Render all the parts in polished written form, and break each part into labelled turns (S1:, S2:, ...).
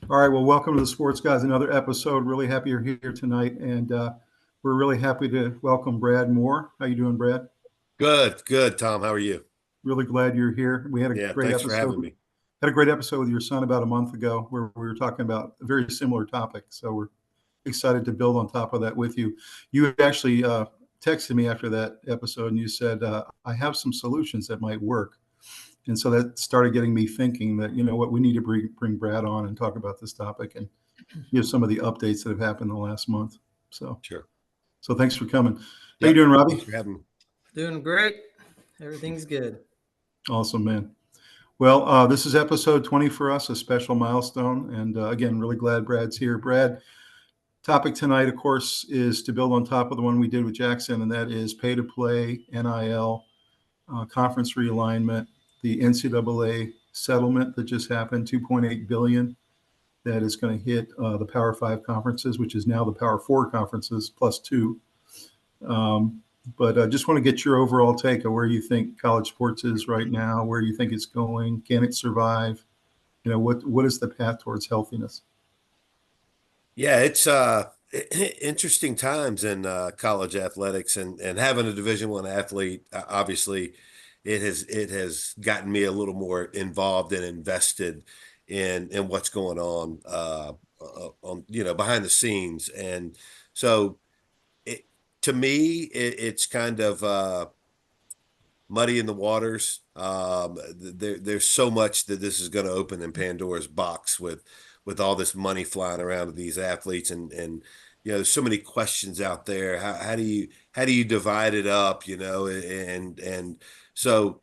S1: All right, well, welcome to the Sports Guys, another episode. Really happy you're here tonight, and we're really happy to welcome Brad Moore. How you doing, Brad?
S2: Good, Tom. How are you?
S1: Really glad you're here. We had a great
S2: thanks
S1: episode.
S2: For having me.
S1: Had a great episode with your son about a month ago where we were talking about a very similar topic. So we're excited to build on top of that with you. You actually texted me after that episode, and you said, I have some solutions that might work. And so that started getting me thinking that, you know what, we need to bring Brad on and talk about this topic and give some of the updates that have happened in the last month. So
S2: sure.
S1: So thanks for coming. How you doing, Robbie?
S2: Thanks for having me.
S3: Doing great. Everything's good.
S1: Awesome, man. Well, this is episode 20 for us, a special milestone. And again, really glad Brad's here. Brad, topic tonight, of course, is to build on top of the one we did with Jackson, and that is pay-to-play, NIL, conference realignment, the NCAA settlement that just happened, $2.8 billion, that is going to hit the Power 5 conferences, which is now the Power 4 conferences plus 2. But I just want to get your overall take of where you think college sports is right now, where you think it's going, can it survive? You know, what is the path towards healthiness?
S2: Yeah, it's interesting times in college athletics, and having a Division I athlete, obviously, it has gotten me a little more involved and invested in what's going on behind the scenes. And so to me, it's kind of muddy in the waters. There's so much that this is going to open in Pandora's box with all this money flying around to these athletes, and there's so many questions out there. How do you divide it up? And so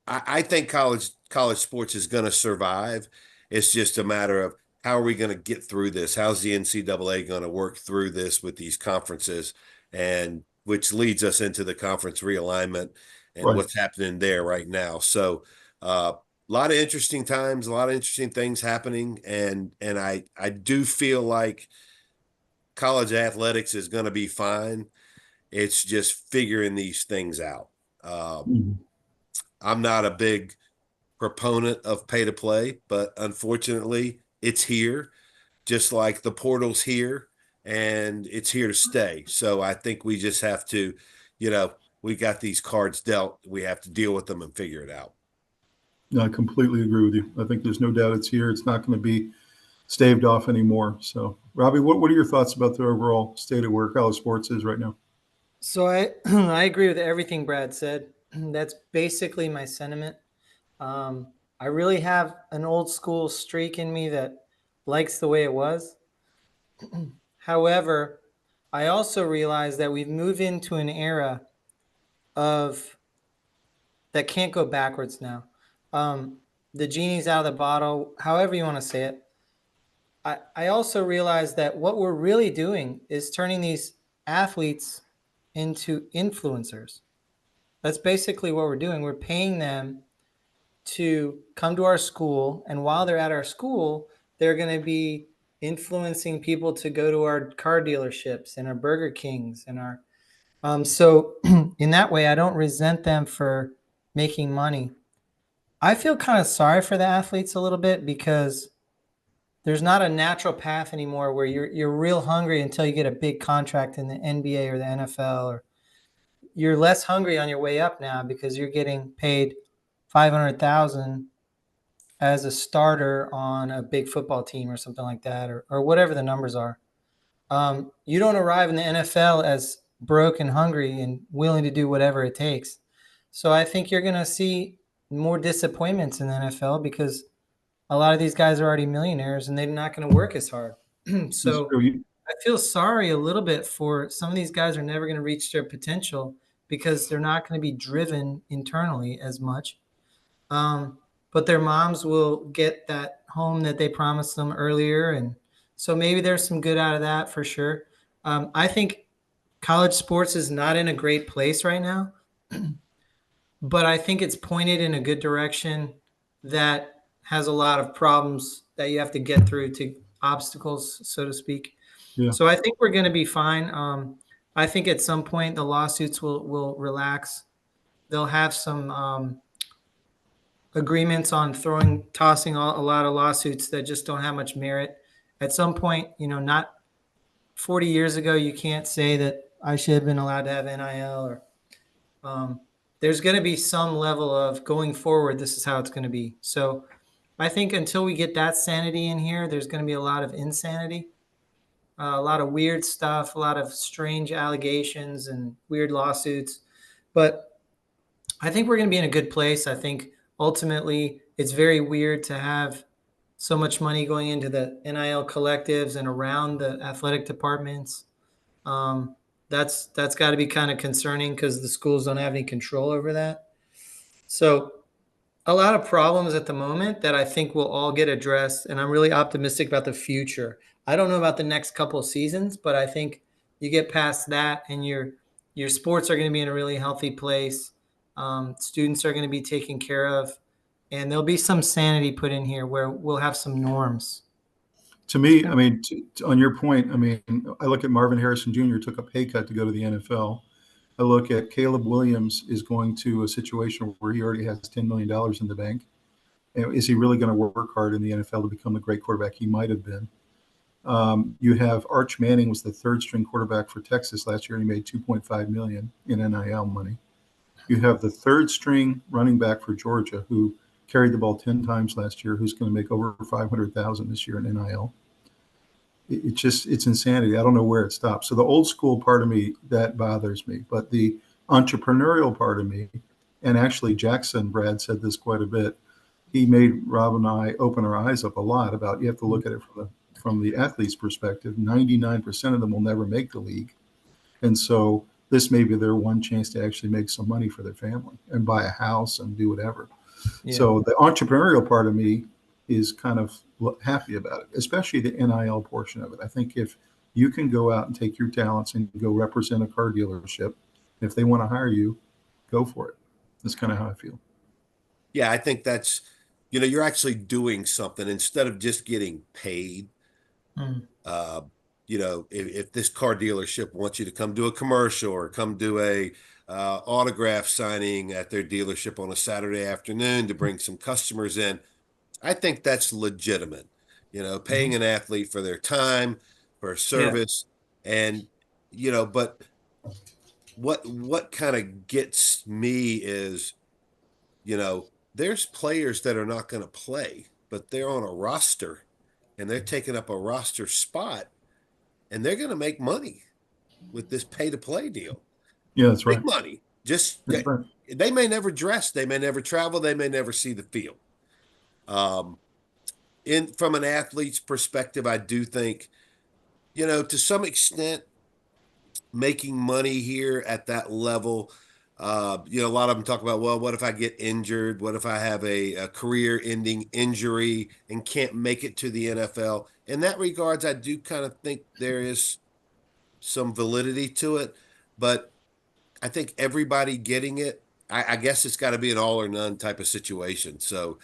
S2: I think college sports is going to survive. It's just a matter of how are we going to get through this? How's the NCAA going to work through this with these conferences, and which leads us into the conference realignment and
S1: Right.
S2: What's happening there right now. So a lot of interesting times, a lot of interesting things happening, and I do feel like college athletics is going to be fine. It's just figuring these things out. I'm not a big proponent of pay to play, but unfortunately it's here, just like the portal's here, and it's here to stay. So I think we just have to, we got these cards dealt. We have to deal with them and figure it out.
S1: No, I completely agree with you. I think there's no doubt it's here. It's not going to be staved off anymore. So, Robbie, what are your thoughts about the overall state of where college sports is right now?
S3: So I agree with everything Brad said. That's basically my sentiment. I really have an old school streak in me that likes the way it was. However, I also realize that we've moved into an era that can't go backwards now. The genie's out of the bottle, however you want to say it. I also realize that what we're really doing is turning these athletes into influencers. That's basically what we're doing. We're paying them to come to our school, and while they're at our school, they're going to be influencing people to go to our car dealerships and our Burger Kings and our so in that way, I don't resent them for making money. I feel kind of sorry for the athletes a little bit, because there's not a natural path anymore where you're real hungry until you get a big contract in the NBA or the NFL, or you're less hungry on your way up now because you're getting paid $500,000 as a starter on a big football team or something like that, or whatever the numbers are. You don't arrive in the NFL as broke and hungry and willing to do whatever it takes. So I think you're going to see more disappointments in the NFL, because a lot of these guys are already millionaires and they're not going to work as hard. So I feel sorry a little bit for some of these guys are never going to reach their potential because they're not going to be driven internally as much. But their moms will get that home that they promised them earlier. And so maybe there's some good out of that for sure. I think college sports is not in a great place right now, but I think it's pointed in a good direction that has a lot of problems that you have to get through, to obstacles, so to speak.
S1: Yeah.
S3: So I think we're going to be fine. I think at some point the lawsuits will relax. They'll have some agreements on tossing a lot of lawsuits that just don't have much merit. At some point, not 40 years ago, you can't say that I should have been allowed to have NIL, or there's going to be some level of going forward. This is how it's going to be. So I think until we get that sanity in here, there's going to be a lot of insanity, a lot of weird stuff, a lot of strange allegations and weird lawsuits. But I think we're going to be in a good place. I think ultimately it's very weird to have so much money going into the NIL collectives and around the athletic departments. That's got to be kind of concerning because the schools don't have any control over that. So a lot of problems at the moment that I think will all get addressed, and I'm really optimistic about the future. I don't know about the next couple of seasons, but I think you get past that and your sports are going to be in a really healthy place. Students are going to be taken care of, and there'll be some sanity put in here where we'll have some norms.
S1: To me, I mean, on your point, I mean, I look at Marvin Harrison Jr. took a pay cut to go to the NFL. I look at Caleb Williams is going to a situation where he already has $10 million in the bank. Is he really going to work hard in the NFL to become the great quarterback he might have been? You have Arch Manning was the third string quarterback for Texas last year, and he made $2.5 million in NIL money. You have the third string running back for Georgia who carried the ball 10 times last year, who's going to make over $500,000 this year in NIL. It's insanity. I don't know where it stops. So the old school part of me, that bothers me, but the entrepreneurial part of me, and actually Jackson, Brad said this quite a bit. He made Rob and I open our eyes up a lot about, you have to look at it from the athlete's perspective. 99% of them will never make the league. And so this may be their one chance to actually make some money for their family and buy a house and do whatever. Yeah. So the entrepreneurial part of me is kind of happy about it, especially the NIL portion of it. I think if you can go out and take your talents and go represent a car dealership, if they want to hire you, go for it. That's kind of how I feel.
S2: Yeah, I think that's, you're actually doing something instead of just getting paid. If this car dealership wants you to come do a commercial or come do a autograph signing at their dealership on a Saturday afternoon to bring some customers in, I think that's legitimate. Paying an athlete for their time, for service, and but what kind of gets me is, there's players that are not going to play, but they're on a roster and they're taking up a roster spot and they're going to make money with this pay to play deal.
S1: Yeah, that's right.
S2: Big money. They may never dress, they may never travel, they may never see the field. From an athlete's perspective, I do think, to some extent, making money here at that level, a lot of them talk about, well, what if I get injured? What if I have a career-ending injury and can't make it to the NFL? In that regards, I do kind of think there is some validity to it, but I think everybody getting it, I guess it's got to be an all or none type of situation. So,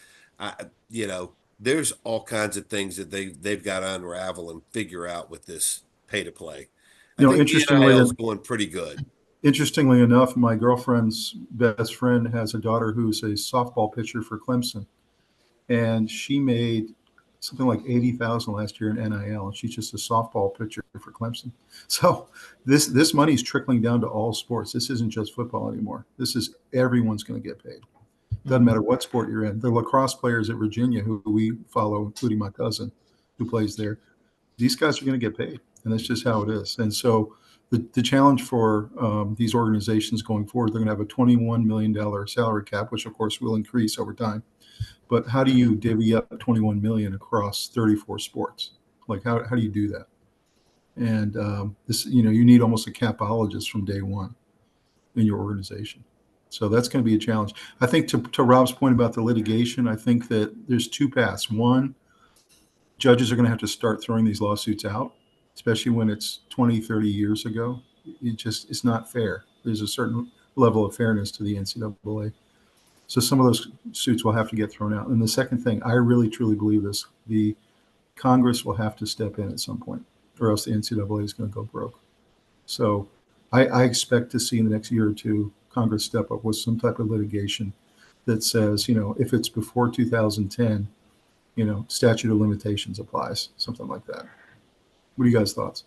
S2: there's all kinds of things that they've got to unravel and figure out with this pay to play. I think
S1: interestingly,
S2: the NIL is going pretty good.
S1: Interestingly enough, my girlfriend's best friend has a daughter who's a softball pitcher for Clemson, and she made something like $80,000 last year in NIL, and she's just a softball pitcher for Clemson. So this money is trickling down to all sports. This isn't just football anymore. This is everyone's going to get paid. Doesn't matter what sport you're in. The lacrosse players at Virginia, who we follow, including my cousin who plays there, these guys are going to get paid, and that's just how it is. And so the challenge for these organizations going forward, they're going to have a $21 million salary cap, which of course will increase over time. But how do you divvy up $21 million across 34 sports? Like how do you do that? And you need almost a capologist from day one in your organization. So that's going to be a challenge. I think to Rob's point about the litigation, I think that there's two paths. One, judges are going to have to start throwing these lawsuits out, especially when it's 20, 30 years ago. It's not fair. There's a certain level of fairness to the NCAA. So some of those suits will have to get thrown out. And the second thing, I really, truly believe this, the Congress will have to step in at some point. or else the NCAA is going to go broke. So I expect to see in the next year or two Congress step up with some type of litigation that says, if it's before 2010, statute of limitations applies, something like that. What are you guys' thoughts?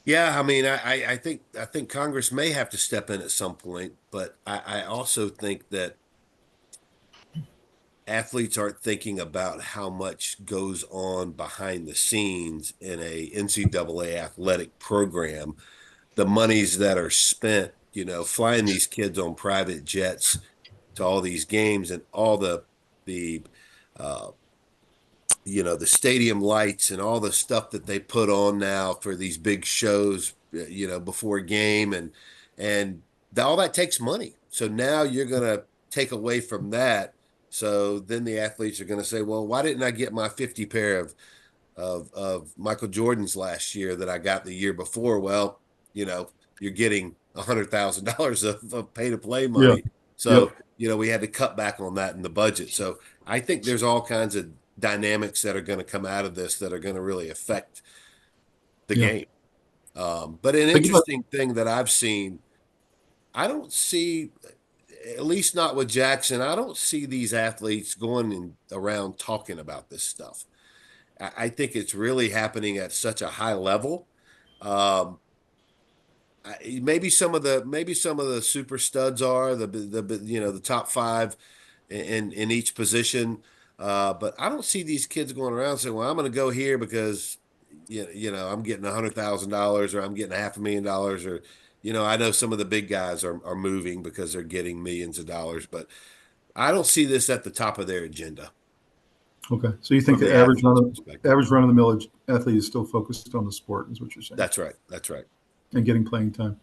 S2: Yeah, I mean, I think Congress may have to step in at some point, but I also think that athletes aren't thinking about how much goes on behind the scenes in a NCAA athletic program. The monies that are spent, flying these kids on private jets to all these games, and all the uh, the stadium lights and all the stuff that they put on now for these big shows, before a game, and all that takes money. So now you're going to take away from that. So then the athletes are going to say, well, why didn't I get my 50 pair of Michael Jordans last year that I got the year before? Well, you're getting $100,000 of pay to play money.
S1: Yeah.
S2: So,
S1: Yep.
S2: we had to cut back on that in the budget. So I think there's all kinds of dynamics that are going to come out of this that are going to really affect the game. But an interesting thing that I've seen, I don't see, at least not with Jackson, I don't see these athletes going around talking about this stuff. I think it's really happening at such a high level. Maybe some of the super studs are the top five in each position. But I don't see these kids going around saying, well, I'm going to go here because, I'm getting $100,000 or I'm getting $500,000 or, I know some of the big guys are moving because they're getting millions of dollars, but I don't see this at the top of their agenda.
S1: Okay. So you think the average run of the mill athlete is still focused on the sport, is what you're saying?
S2: That's right. That's right.
S1: And getting playing time.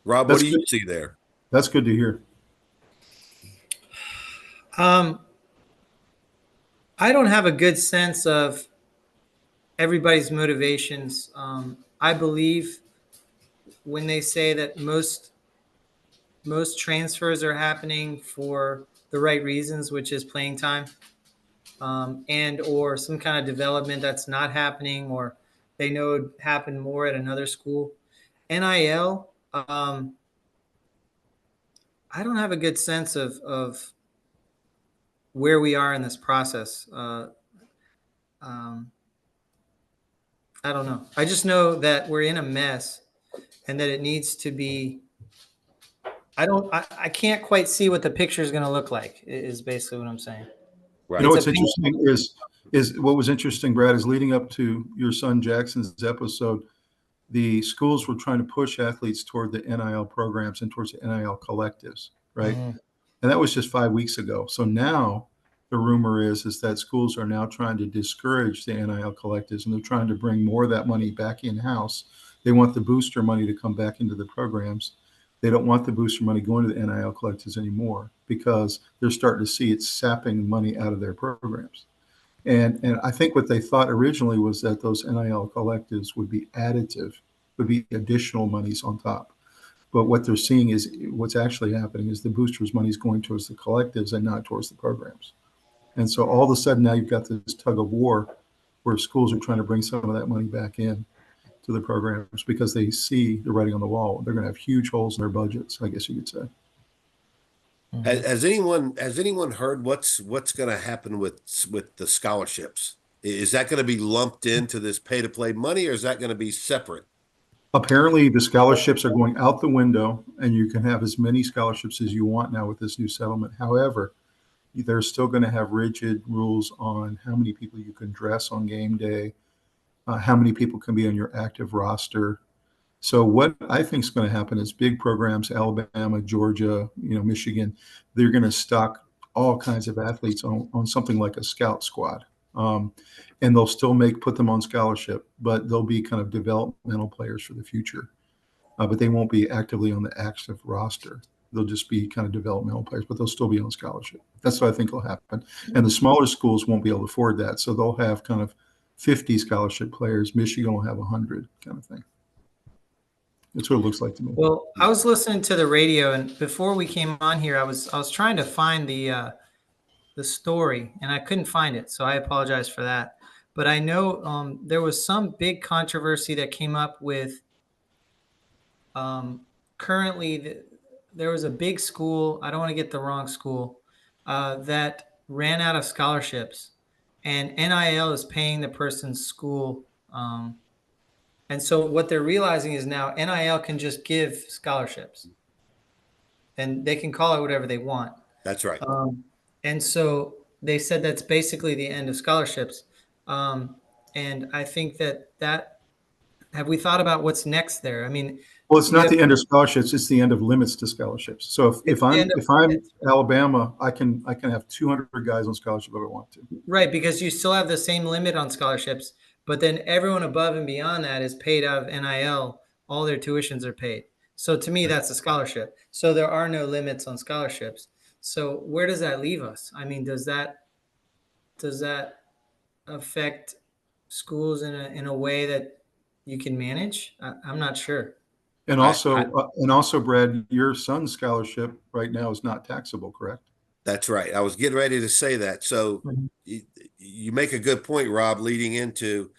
S2: Rob, what do you see there?
S1: That's good to hear.
S3: I don't have a good sense of everybody's motivations. I believe when they say that most transfers are happening for the right reasons, which is playing time, and or some kind of development that's not happening, or they know it would happen more at another school. NIL, I don't have a good sense of where we are in this process. I don't know. I just know that we're in a mess and that it needs to be. I can't quite see what the picture is going to look like, is basically what I'm saying.
S2: Right.
S1: What's interesting is what was interesting, Brad, is leading up to your son Jackson's episode, the schools were trying to push athletes toward the NIL programs and towards the NIL collectives, right? Mm-hmm. And that was just 5 weeks ago. So now the rumor is that schools are now trying to discourage the NIL collectives, and they're trying to bring more of that money back in-house. They want the booster money to come back into the programs. They don't want the booster money going to the NIL collectives anymore because they're starting to see it's sapping money out of their programs. And I think what they thought originally was that those NIL collectives would be additive, would be additional monies on top. But what they're seeing is what's actually happening is the boosters' money is going towards the collectives and not towards the programs. And so all of a sudden now you've got this tug of war where schools are trying to bring some of that money back in to the programs because they see the writing on the wall. They're going to have huge holes in their budgets, I guess you could say.
S2: Has anyone heard what's going to happen with the scholarships? Is that going to be lumped into this pay to play money, or is that going to be separate?
S1: Apparently the scholarships are going out the window, and you can have as many scholarships as you want now with this new settlement. However, they're still going to have rigid rules on how many people you can dress on game day, how many people can be on your active roster. So what I think is going to happen is big programs, Alabama, Georgia, Michigan, they're going to stock all kinds of athletes on something like a scout squad. And they'll still put them on scholarship, but they'll be kind of developmental players for the future. But they won't be actively on the active roster. They'll just be kind of developmental players, but they'll still be on scholarship. That's what I think will happen. And the smaller schools won't be able to afford that. So they'll have kind of 50 scholarship players. Michigan will have 100 kind of thing. That's what it looks like to me.
S3: Well, I was listening to the radio, and before we came on here, I was trying to find the story, and I couldn't find it. So I apologize for that. but I know there was some big controversy that came up with currently there was a big school. I don't want to get the wrong school that ran out of scholarships, and NIL is paying the person's school. And so what they're realizing is now NIL can just give scholarships, and they can call it whatever they want.
S2: That's right.
S3: And so they said that's basically the end of scholarships. And I think that have we thought about what's next there? I mean,
S1: Well, it's not the end of scholarships; it's the end of limits to scholarships. So if I'm Alabama, I can have 200 guys on scholarship if I want to.
S3: Right, because you still have the same limit on scholarships, but then everyone above and beyond that is paid out of NIL. All their tuitions are paid. So to me, that's a scholarship. So there are no limits on scholarships. So where does that leave us? I mean, does that affect schools in a way that you can manage? I'm not sure.
S1: And also, Brad, your son's scholarship right now is not taxable, correct?
S2: That's right. I was getting ready to say that. So you make a good point, Rob, leading into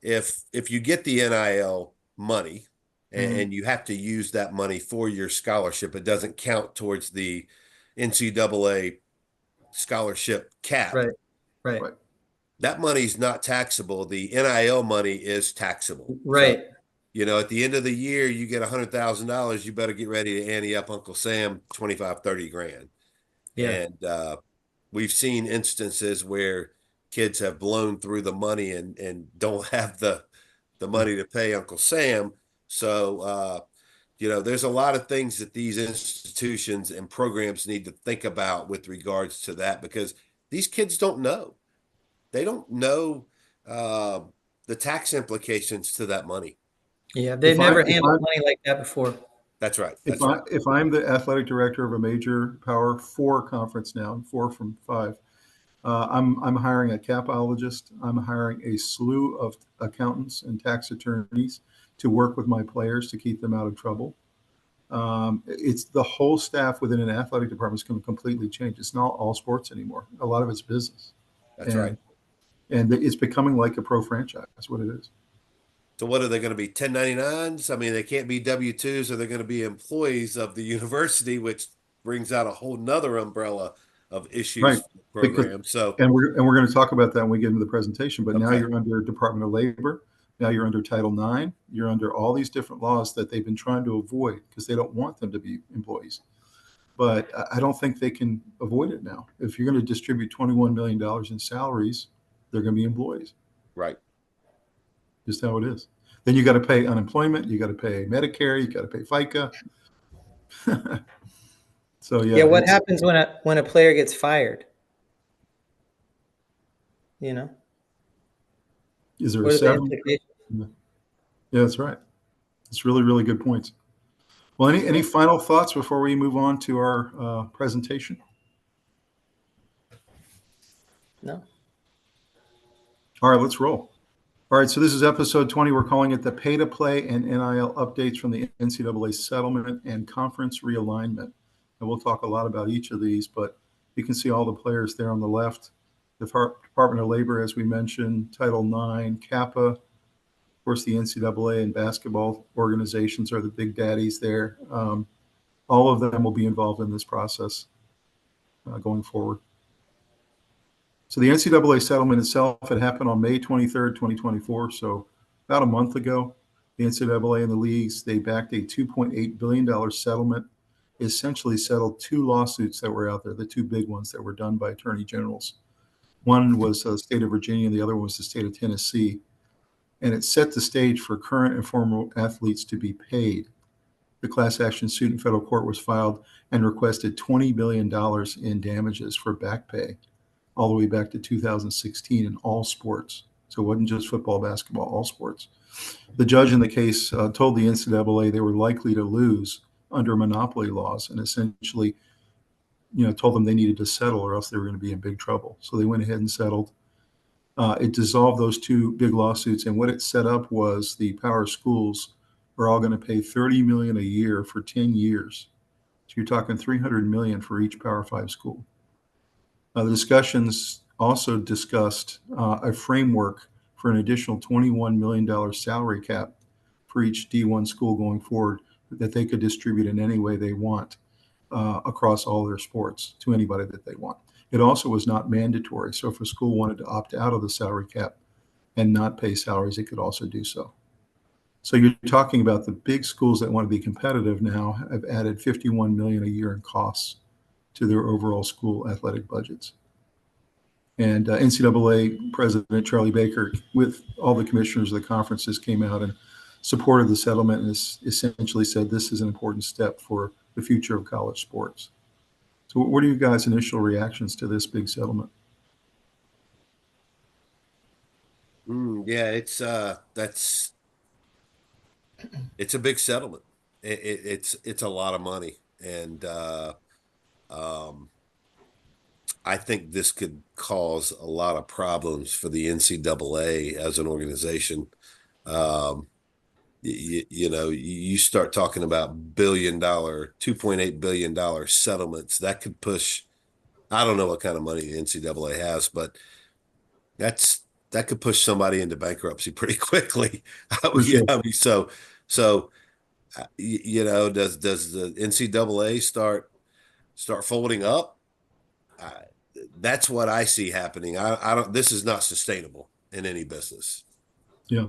S2: if you get the NIL money and you have to use that money for your scholarship, it doesn't count towards the NCAA scholarship cap.
S3: Right.
S2: That money's not taxable. The NIL money is taxable.
S3: Right.
S2: So, at the end of the year, you get $100,000, you better get ready to ante up Uncle Sam 25, 30 grand.
S3: Yeah.
S2: And we've seen instances where kids have blown through the money and don't have the money to pay Uncle Sam. So, there's a lot of things that these institutions and programs need to think about with regards to that, because these kids don't know. They don't know the tax implications to that money.
S3: Yeah, they've never handled money like that before.
S2: That's right.
S1: If I'm the athletic director of a major Power 4 conference now, 4 from 5, I'm hiring a capologist. I'm hiring a slew of accountants and tax attorneys to work with my players to keep them out of trouble. It's the whole staff within an athletic department is going to completely change. It's not all sports anymore. A lot of it's business.
S2: That's right.
S1: And it's becoming like a pro franchise. That's what it is.
S2: So what are they going to be, 1099s? I mean, they can't be W-2s, or they're going to be employees of the university, which brings out a whole nother umbrella of issues
S1: right.
S2: for the program.
S1: And we're going to talk about that when we get into the presentation. But now you're under Department of Labor. Now you're under Title IX. You're under all these different laws that they've been trying to avoid because they don't want them to be employees. But I don't think they can avoid it now. If you're going to distribute $21 million in salaries, they're going to be employees.
S2: Right.
S1: Just how it is. Then you got to pay unemployment. You got to pay Medicare. You got to pay FICA. So yeah.
S3: What happens when a player gets fired?
S1: Is there a 7? Yeah, that's right. It's really, really good points. Well, any final thoughts before we move on to our presentation?
S3: No.
S1: All right, let's roll. All right, so this is episode 20. We're calling it the pay-to-play and NIL updates from the NCAA settlement and conference realignment. And we'll talk a lot about each of these, but you can see all the players there on the left. The Department of Labor, as we mentioned, Title IX, CAPA, of course, the NCAA and basketball organizations are the big daddies there. All of them will be involved in this process going forward. So the NCAA settlement itself, it happened on May 23rd, 2024. So about a month ago, the NCAA and the leagues, they backed a $2.8 billion settlement, essentially settled 2 lawsuits that were out there, the 2 big ones that were done by attorney generals. One was the state of Virginia, and the other one was the state of Tennessee. And it set the stage for current and former athletes to be paid. The class action suit in federal court was filed and requested $20 billion in damages for back pay, all the way back to 2016 in all sports. So it wasn't just football, basketball, all sports. The judge in the case told the NCAA they were likely to lose under monopoly laws, and essentially, told them they needed to settle or else they were going to be in big trouble. So they went ahead and settled. It dissolved those 2 big lawsuits, and what it set up was the power schools are all going to pay $30 million a year for 10 years. So you're talking $300 million for each Power 5 school. The discussions also discussed a framework for an additional $21 million salary cap for each D1 school going forward that they could distribute in any way they want across all their sports to anybody that they want. It also was not mandatory. So if a school wanted to opt out of the salary cap and not pay salaries, it could also do so. So you're talking about the big schools that want to be competitive now have added $51 million a year in costs to their overall school athletic budgets. And NCAA President Charlie Baker, with all the commissioners of the conferences, came out and supported the settlement and essentially said this is an important step for the future of college sports. So what are you guys' initial reactions to this big settlement?
S2: Yeah, it's a big settlement. It's a lot of money, and I think this could cause a lot of problems for the NCAA as an organization. You start talking about $2.8 billion settlements that could push. I don't know what kind of money the NCAA has, but that could push somebody into bankruptcy pretty quickly.
S1: Sure.
S2: I mean, does the NCAA start folding up? That's what I see happening. I don't. This is not sustainable in any business.
S1: Yeah,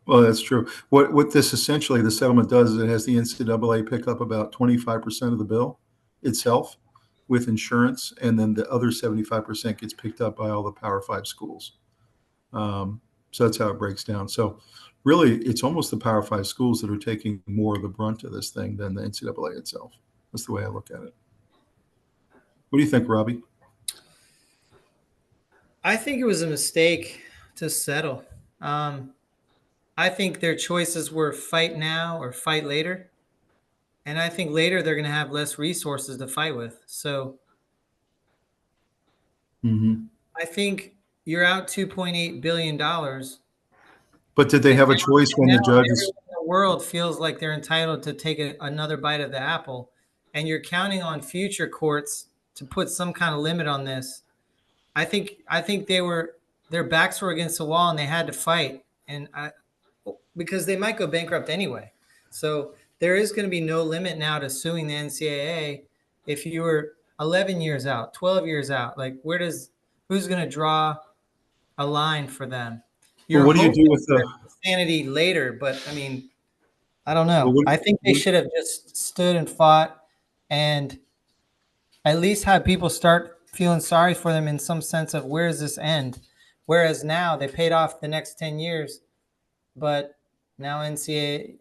S1: well, that's true. What this essentially, the settlement does is it has the NCAA pick up about 25% of the bill itself with insurance, and then the other 75% gets picked up by all the Power 5 schools. So that's how it breaks down. So really, it's almost the Power 5 schools that are taking more of the brunt of this thing than the NCAA itself. That's the way I look at it. What do you think, Robbie?
S3: I think it was a mistake to settle. I think their choices were fight now or fight later. And I think later they're going to have less resources to fight with. So I think you're out $2.8 billion.
S1: But did they have a choice when the judges?
S3: Everyone in the world feels like they're entitled to take another bite of the apple. And you're counting on future courts to put some kind of limit on this. I think their backs were against the wall and they had to fight, because they might go bankrupt anyway. So there is going to be no limit now to suing the NCAA if you were 11 years out, 12 years out. Like, who's going to draw a line for them?
S1: Well, what do you do with the
S3: sanity later? But I mean, I don't know.
S1: Well,
S3: I think they should have just stood and fought and at least have people start feeling sorry for them in some sense of where does this end? Whereas now they paid off the next 10 years, but now NCAA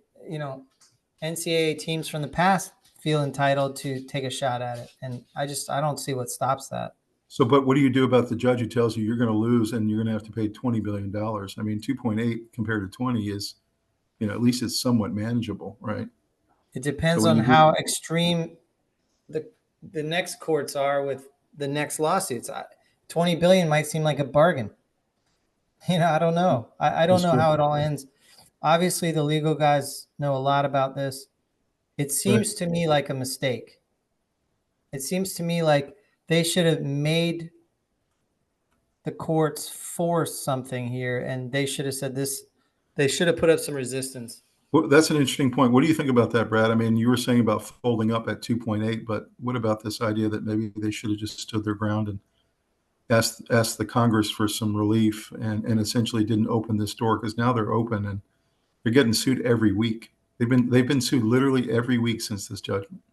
S3: teams from the past feel entitled to take a shot at it. And I don't see what stops that.
S1: So, but what do you do about the judge who tells you you're going to lose and you're going to have to pay $20 billion? I mean, 2.8 compared to 20 is, at least it's somewhat manageable, right?
S3: It depends on how extreme the next courts are with the next lawsuits. 20 billion might seem like a bargain. I don't know. I don't know how it all ends. Obviously, the legal guys know a lot about this. It seems to me like a mistake. It seems to me like they should have made the courts force something here, and they should have said this. They should have put up some resistance.
S1: Well, that's an interesting point. What do you think about that, Brad? I mean, you were saying about folding up at 2.8, but what about this idea that maybe they should have just stood their ground and asked the Congress for some relief and essentially didn't open this door, because now they're open and they're getting sued every week. They've been sued literally every week since this judgment.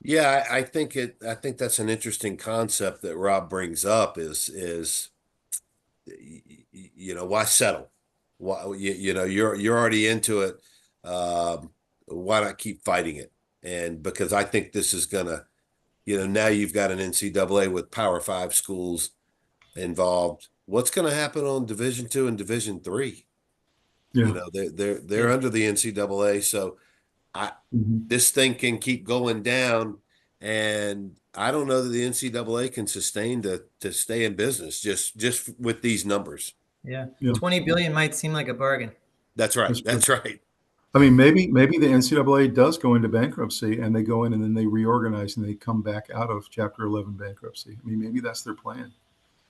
S2: Yeah, I think that's an interesting concept that Rob brings up is why settle? Why, you're already into it. Why not keep fighting it? And because I think this is gonna, now you've got an NCAA with Power 5 schools involved. What's going to happen on Division II and Division III?
S1: Yeah.
S2: They're under the NCAA, so this thing can keep going down, and I don't know that the NCAA can sustain to stay in business just with these numbers.
S3: Yeah. 20 billion might seem like a bargain.
S2: That's right. That's right.
S1: I mean, maybe the NCAA does go into bankruptcy and they go in and then they reorganize and they come back out of Chapter 11 bankruptcy. I mean, maybe that's their plan.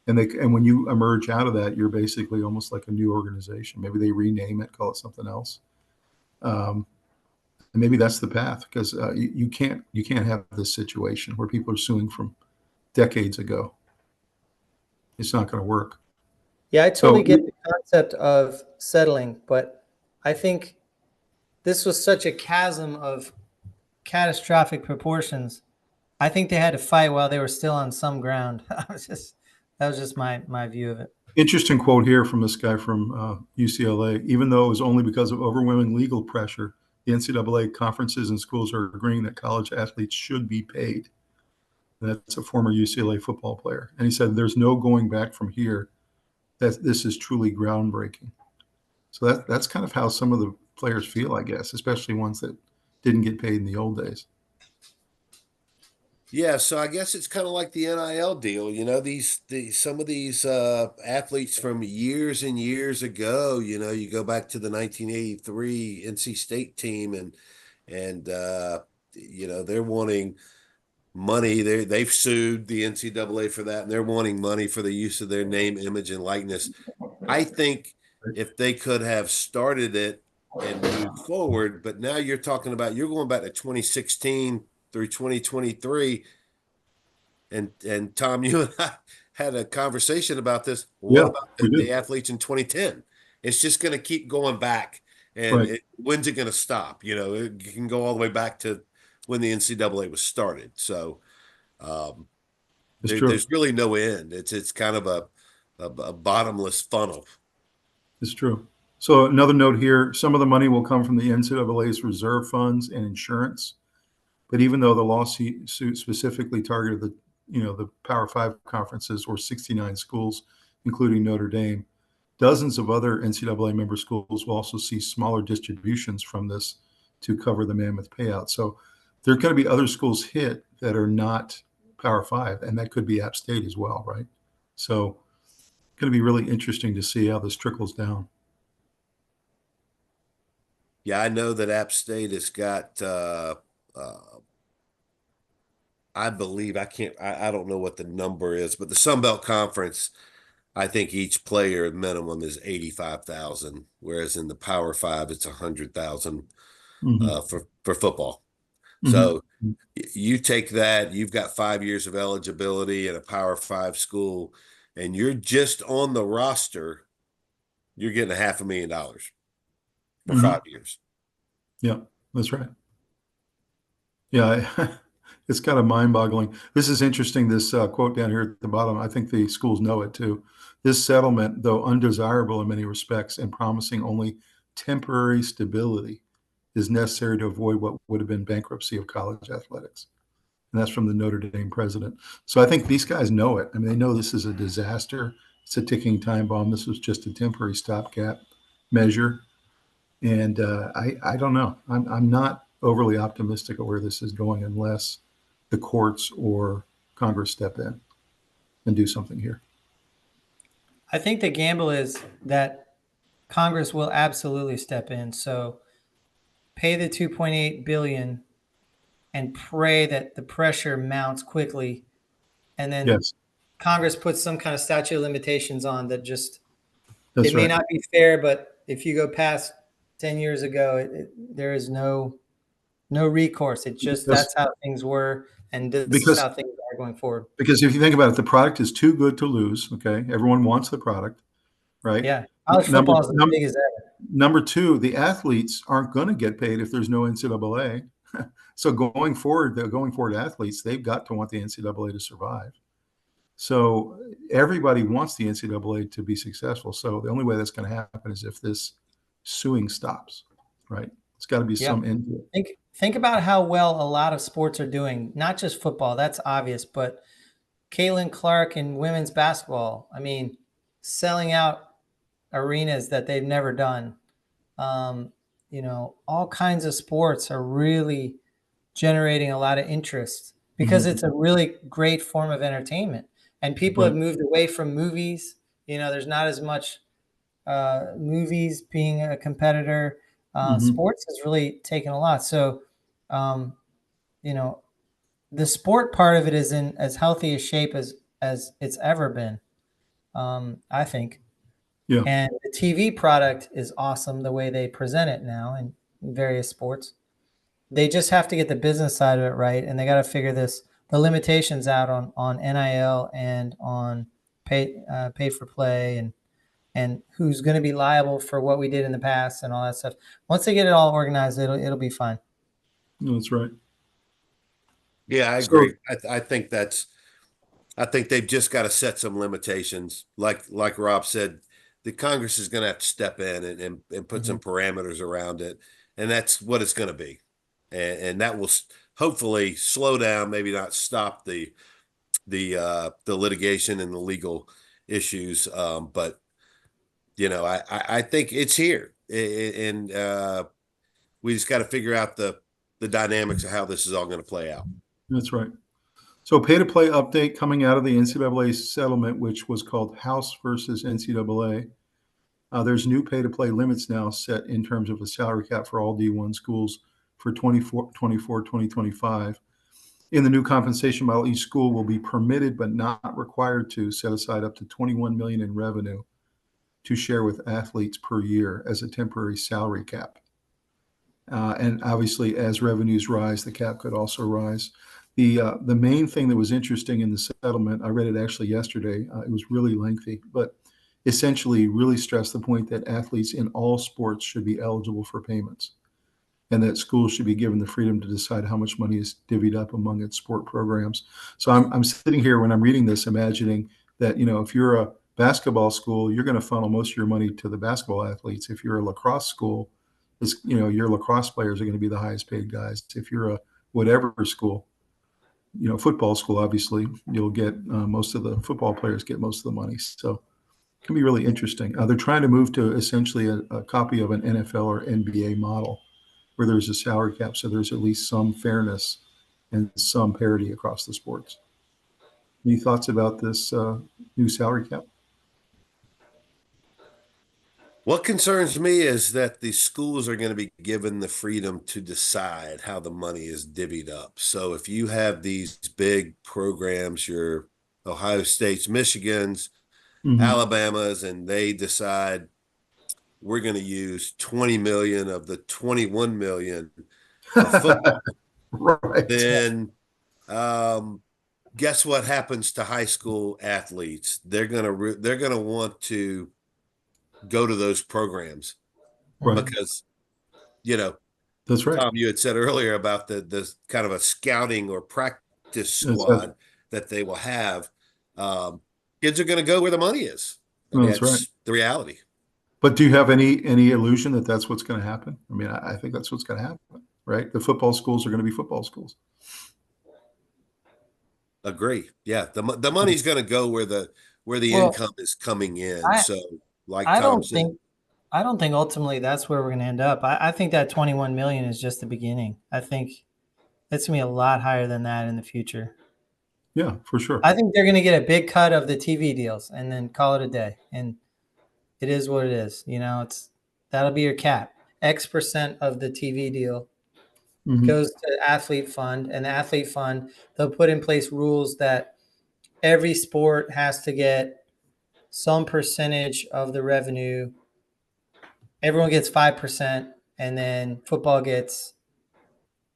S1: And when you emerge out of that, you're basically almost like a new organization. Maybe they rename it, call it something else. And maybe that's the path, because you can't have this situation where people are suing from decades ago. It's not going to work.
S3: Yeah, I totally
S1: So
S3: get the concept of settling, but I think this was such a chasm of catastrophic proportions. I think they had to fight while they were still on some ground. That was just my view of it.
S1: interesting quote here from this guy from UCLA. Even though it was only because of overwhelming legal pressure, the NCAA conferences and schools are agreeing that college athletes should be paid. And that's a former UCLA football player. And he said, there's no going back from here. That this is truly groundbreaking. So that's kind of how some of the players feel, I guess, especially ones that didn't get paid in the old days.
S2: Yeah, so I guess it's kind of like the NIL deal. Some of these athletes from years and years ago. You go back to the 1983 NC State team, and they're wanting money. They've sued the NCAA for that, and they're wanting money for the use of their name, image, and likeness. I think if they could have started it and moved forward, but now you're going back to 2016 through 2023. And Tom, you and I had a conversation about this. What
S1: Yeah,
S2: about
S1: we
S2: the
S1: did.
S2: athletes in 2010? It's just going to keep going back. And
S1: Right.
S2: when's it going to stop? It can go all the way back to when the NCAA was started. So
S1: It's true.
S2: there's really no end. It's kind of a bottomless funnel.
S1: It's true. So another note here, some of the money will come from the NCAA's reserve funds and insurance. But even though the lawsuit specifically targeted the Power Five conferences or 69 schools, including Notre Dame, dozens of other NCAA member schools will also see smaller distributions from this to cover the mammoth payout. So there are going to be other schools hit that are not Power Five, and that could be App State as well, right? So it's going to be really interesting to see how this trickles down.
S2: Yeah, I know that App State has got I believe I don't know what the number is, but the Sun Belt Conference, I think each player minimum is 85,000, whereas in the Power Five it's 100,000 for football.
S1: Mm-hmm.
S2: So you take that, you've got 5 years of eligibility at a Power Five school, and you're just on the roster, you're getting $500,000 for 5 years.
S1: Yeah, that's right. Yeah, it's kind of mind-boggling. This is interesting, this quote down here at the bottom. I think the schools know it too. This settlement, though undesirable in many respects and promising only temporary stability, is necessary to avoid what would have been bankruptcy of college athletics. And that's from the Notre Dame president. So I think these guys know it. I mean, they know this is a disaster. It's a ticking time bomb. This was just a temporary stopgap measure. And I don't know. I'm not overly optimistic of where this is going unless the courts or Congress step in and do something here.
S3: I think the gamble is that Congress will absolutely step in. So pay the 2.8 billion and pray that the pressure mounts quickly, and then
S1: Yes,
S3: Congress puts some kind of statute of limitations on that. Just
S1: that's
S3: it may
S1: right.
S3: not be fair, but if you go past 10 years ago, there is no recourse. It's just that's how things were, and this is how things are going forward.
S1: Because if you think about it, the product is too good to lose. Okay, everyone wants the product, right?
S3: Yeah, college football is as big as ever.
S1: Number two, the athletes aren't going to get paid if there's no NCAA. So going forward, athletes, they've got to want the NCAA to survive. So everybody wants the NCAA to be successful. So the only way that's going to happen is if this suing stops, right? It's got to be some end to it.
S3: Think about how well a lot of sports are doing, not just football, that's obvious, but Caitlin Clark in women's basketball, I mean, selling out arenas that they've never done. All kinds of sports are really generating a lot of interest because it's a really great form of entertainment. And people have moved away from movies. There's not as much movies being a competitor. Sports has really taken a lot. So, the sport part of it is in as healthy a shape as it's ever been. I think.
S1: Yeah.
S3: And the TV product is awesome the way they present it now in various sports. They just have to get the business side of it right, and they got to figure the limitations out on NIL and on pay for play and who's going to be liable for what we did in the past and all that stuff. Once they get it all organized, it'll be fine.
S1: No, that's right.
S2: Yeah, I
S1: So-
S2: agree. I think they've just got to set some limitations. Like Rob said, the Congress is going to have to step in and put some parameters around it, and that's what it's going to be, and that will hopefully slow down, maybe not stop the litigation and the legal issues. But I think it's here, and we just got to figure out the dynamics of how this is all going to play out.
S1: That's right. So pay-to-play update coming out of the NCAA settlement, which was called House versus NCAA. There's new pay-to-play limits now set in terms of a salary cap for all D1 schools for 2024-2025. In the new compensation model, each school will be permitted but not required to set aside up to $21 million in revenue to share with athletes per year as a temporary salary cap. And obviously, as revenues rise, the cap could also rise. The main thing that was interesting in the settlement, I read it actually yesterday. It was really lengthy, but essentially really stressed the point that athletes in all sports should be eligible for payments, and that schools should be given the freedom to decide how much money is divvied up among its sport programs. So I'm sitting here when I'm reading this, imagining that if you're a basketball school, you're going to funnel most of your money to the basketball athletes. If you're a lacrosse school, your lacrosse players are going to be the highest paid guys. If you're a whatever school, football school, obviously, you'll get most of the football players get most of the money. So it can be really interesting. They're trying to move to essentially a copy of an NFL or NBA model where there's a salary cap, so there's at least some fairness and some parity across the sports. Any thoughts about this new salary cap?
S2: What concerns me is that the schools are going to be given the freedom to decide how the money is divvied up. So if you have these big programs, your Ohio States, Michigans, Alabamas, and they decide we're going to use 20 million of the 21 million of football,
S1: Right.
S2: then guess what happens to high school athletes? They're going to want to go to those programs,
S1: Right.
S2: because
S1: That's right.
S2: Tom, you had said earlier about the kind of a scouting or practice
S1: That's
S2: squad that they will have. Kids are going to go where the money is. I mean,
S1: That's right.
S2: the reality.
S1: But do you have any illusion that that's what's going to happen? I mean, I think that's what's going to happen, right? The football schools are going to be football schools.
S2: Agree. Yeah, the money's going to go where the income is coming in. So, like
S3: I
S2: Tom
S3: don't
S2: said,
S3: think I don't think ultimately that's where we're going to end up. I think that 21 million is just the beginning. I think it's going to be a lot higher than that in the future.
S1: Yeah, for sure.
S3: I think they're going to get a big cut of the TV deals and then call it a day. And it is what it is. That'll be your cap. X% of the TV deal goes to athlete fund, and the athlete fund, they'll put in place rules that every sport has to get some percentage of the revenue. Everyone gets 5%, and then football gets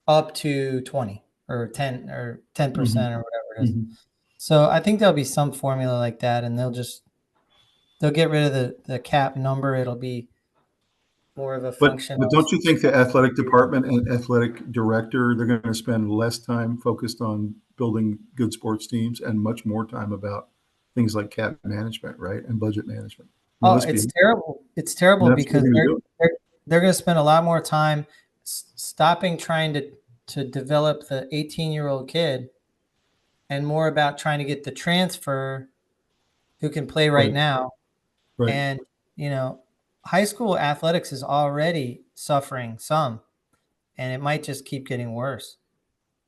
S3: up to 20 or 10 or 10% or whatever it is. So I think there'll be some formula like that, and they'll get rid of the cap number. It'll be more of a function.
S1: But don't you think the athletic department and athletic director, they're going to spend less time focused on building good sports teams and much more time about things like cap management, right, and budget management?
S3: It's terrible. It's terrible because they're going to spend a lot more time stopping trying to develop the 18-year-old kid and more about trying to get the transfer who can play right now.
S1: Right.
S3: And, high school athletics is already suffering some, and it might just keep getting worse.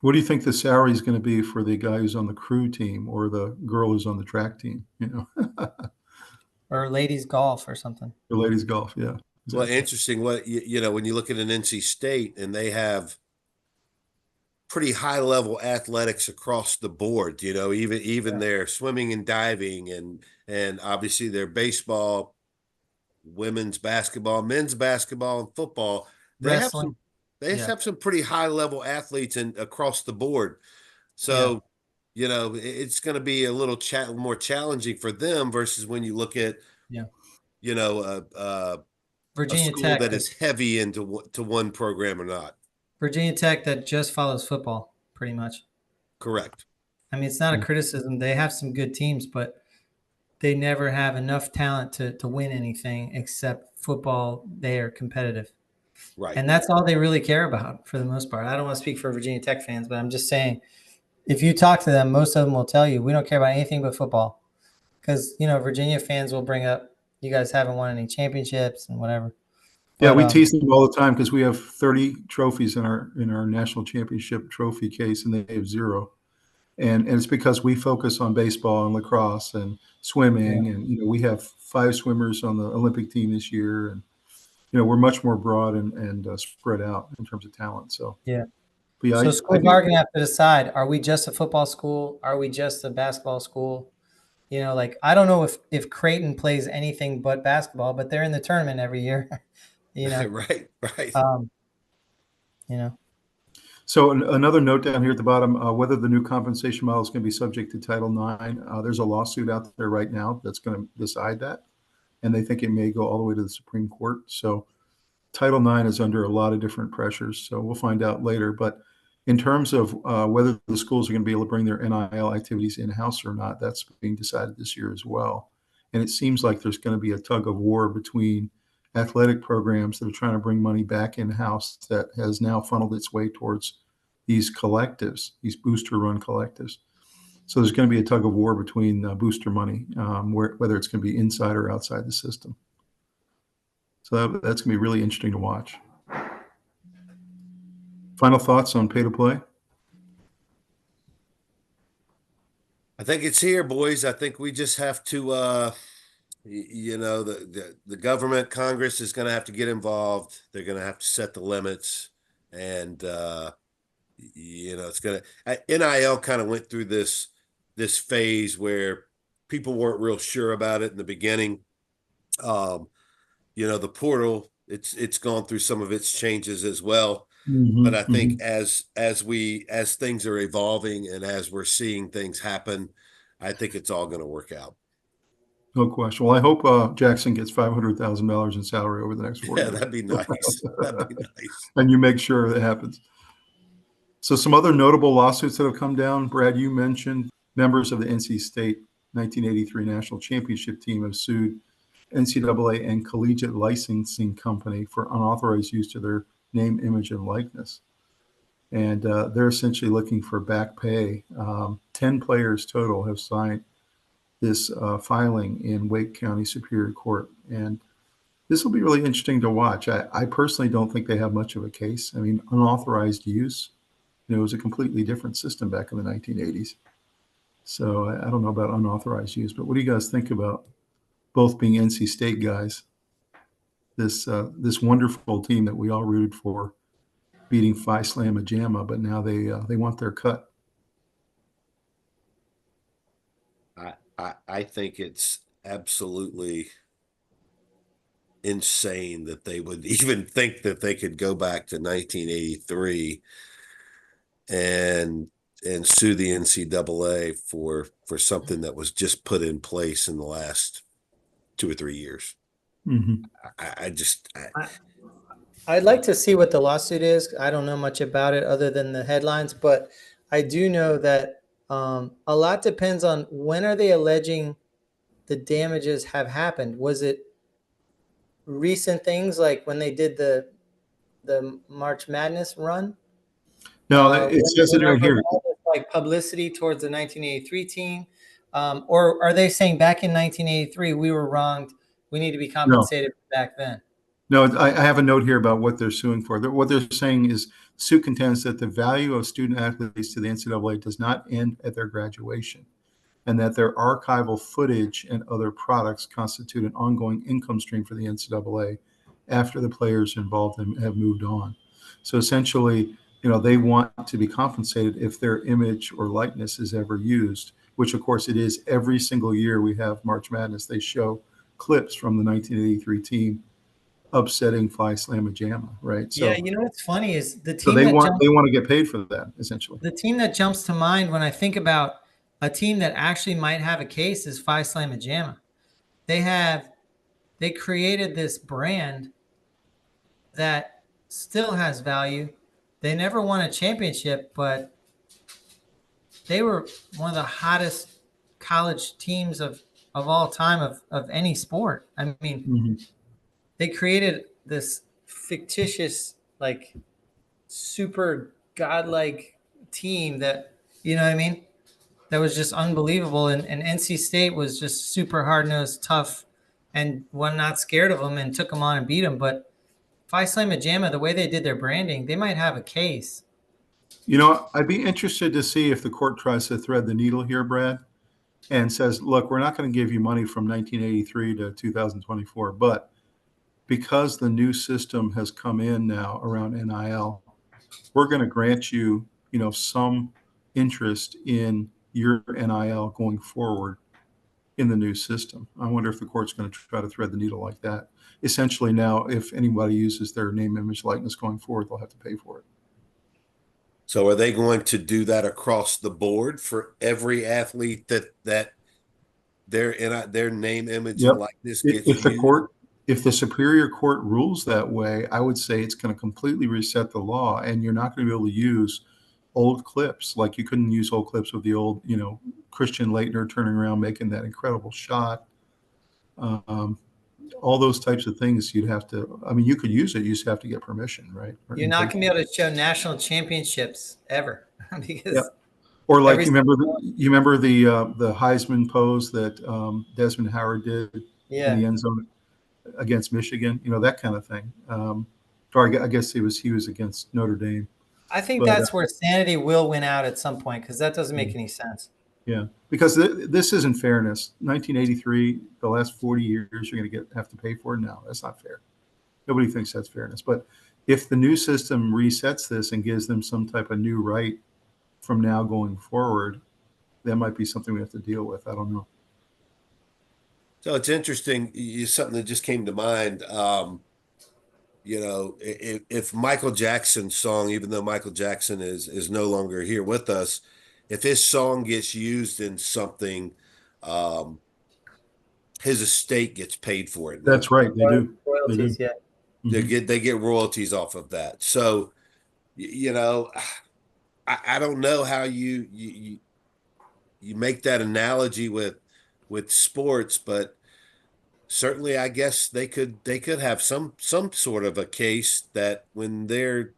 S1: What do you think the salary is going to be for the guy who's on the crew team or the girl who's on the track team?
S3: Or ladies golf or something.
S1: Or ladies golf, yeah.
S2: Exactly. Well, interesting. What when you look at an NC State and they have pretty high level athletics across the board, even
S3: Yeah.
S2: their swimming and diving and obviously their baseball, women's basketball, men's basketball, and football. They have
S3: Wrestling. Yeah.
S2: some pretty high level athletes across the board.
S3: Yeah.
S2: So, it's going to be a little more challenging for them versus when you look at,
S3: Yeah.
S2: A
S3: Virginia
S2: school
S3: Tech.
S2: that is heavy into to one program or not.
S3: Virginia Tech that just follows football pretty much.
S2: Correct.
S3: I mean, it's not a criticism. They have some good teams, but they never have enough talent to win anything except football. They are competitive.
S2: Right.
S3: And that's all they really care about for the most part. I don't want to speak for Virginia Tech fans, but I'm just saying, if you talk to them, most of them will tell you, we don't care about anything but football. Because, Virginia fans will bring up, you guys haven't won any championships and whatever.
S1: Yeah,
S3: But,
S1: we tease them all the time because we have 30 trophies in our national championship trophy case, and they have 0. And it's because we focus on baseball and lacrosse and swimming, and we have 5 swimmers on the Olympic team this year, and we're much more broad and spread out in terms of talent. So
S3: yeah.
S1: but yeah,
S3: So schools are going to have to decide: are we just a football school? Are we just a basketball school? I don't know if Creighton plays anything but basketball, but they're in the tournament every year.
S2: Right.
S3: Um, you know.
S1: So another note down here at the bottom, whether the new compensation model is going to be subject to Title IX. There's a lawsuit out there right now that's going to decide that, and they think it may go all the way to the Supreme Court. So Title IX is under a lot of different pressures. So we'll find out later. But in terms of whether the schools are going to be able to bring their NIL activities in-house or not, that's being decided this year as well. And it seems like there's going to be a tug of war between athletic programs that are trying to bring money back in-house that has now funneled its way towards these collectives, these booster-run collectives. So there's going to be a tug of war between booster money, whether it's going to be inside or outside the system. So that's going to be really interesting to watch. Final thoughts on pay to play?
S2: I think it's here, boys. I think we just have to, the government, Congress is going to have to get involved. They're going to have to set the limits, and it's going to. NIL kind of went through this phase where people weren't real sure about it in the beginning. The portal, it's gone through some of its changes as well.
S1: Mm-hmm,
S2: but I think as things are evolving and as we're seeing things happen, I think it's all going to work out.
S1: No question. Well, I hope Jackson gets $500,000 in salary over the next 4 years.
S2: Yeah, that'd be nice. That'd be nice.
S1: And you make sure that happens. So some other notable lawsuits that have come down. Brad, you mentioned members of the NC State 1983 national championship team have sued NCAA and Collegiate Licensing Company for unauthorized use of their name, image, and likeness. And they're essentially looking for back pay. 10 players total have signed this filing in Wake County Superior Court. And this will be really interesting to watch. I personally don't think they have much of a case. I mean, unauthorized use, it was a completely different system back in the 1980s. So I don't know about unauthorized use, but what do you guys think about both being NC State guys? This wonderful team that we all rooted for, beating Phi Slamma Jamma, but now they want their cut.
S2: I think it's absolutely insane that they would even think that they could go back to 1983 and sue the NCAA for something that was just put in place in the last 2 or 3 years.
S1: Mm-hmm.
S3: I'd like to see what the lawsuit is. I don't know much about it other than the headlines, but I do know that a lot depends on when are they alleging the damages have happened. Was it recent things like when they did the March Madness run?
S1: No, it says it right here.
S3: Like publicity towards the 1983 team, or are they saying back in 1983 we were wronged? We need to be compensated back then.
S1: No, I have a note here about what they're suing for. What they're saying is suit contends that the value of student athletes to the NCAA does not end at their graduation, and that their archival footage and other products constitute an ongoing income stream for the NCAA after the players involved have moved on. So essentially, they want to be compensated if their image or likeness is ever used, which of course it is. Every single year we have March Madness, they show clips from the 1983 team upsetting Phi Slamma Jamma, right?
S3: Yeah,
S1: So,
S3: you know what's funny is
S1: so they want to get paid for that, essentially.
S3: the team that jumps to mind when I think about a team that actually might have a case is Phi Slamma Jamma. They created this brand that still has value. They never won a championship, but they were one of the hottest college teams of all time of any sport. I mean,
S1: Mm-hmm.
S3: they created this fictitious, like, super godlike team that, you know what I mean? That was just unbelievable. And NC State was just super hard nosed, tough, and one not scared of them and took them on and beat them. But Phi Slamma Jamma, the way they did their branding, they might have a case.
S1: I'd be interested to see if the court tries to thread the needle here, Brad, and says, look, we're not going to give you money from 1983 to 2024, but because the new system has come in now around NIL, we're going to grant you, some interest in your NIL going forward in the new system. I wonder if the court's going to try to thread the needle like that. Essentially now, if anybody uses their name, image, likeness going forward, they'll have to pay for it.
S2: So are they going to do that across the board for every athlete that their name, image, and likeness gets used?
S1: If the Superior Court rules that way, I would say it's going to completely reset the law, and you're not going to be able to use old clips. Like you couldn't use old clips of the old, Christian Laettner turning around, making that incredible shot. All those types of things you'd have to, you could use it. You just have to get permission, right?
S3: You're not going to be able to show national championships ever because.
S1: Yeah. Or like you remember the Heisman pose that Desmond Howard did in the end zone against Michigan, that kind of thing. Or I guess he was against Notre Dame.
S3: I think that's where sanity will win out at some point, because that doesn't make any sense.
S1: Yeah, because this isn't fairness. 1983, the last 40 years, you're going to have to pay for it. No, that's not fair. Nobody thinks that's fairness. But if the new system resets this and gives them some type of new right from now going forward, that might be something we have to deal with. I don't know.
S2: So it's interesting. Something that just came to mind. If Michael Jackson's song, even though Michael Jackson is no longer here with us, if his song gets used in something, his estate gets paid for it.
S1: That's right. They do.
S3: Royalties, yeah.
S2: They get royalties off of that. So, I don't know how you make that analogy with sports, but certainly I guess they could have some sort of a case that when their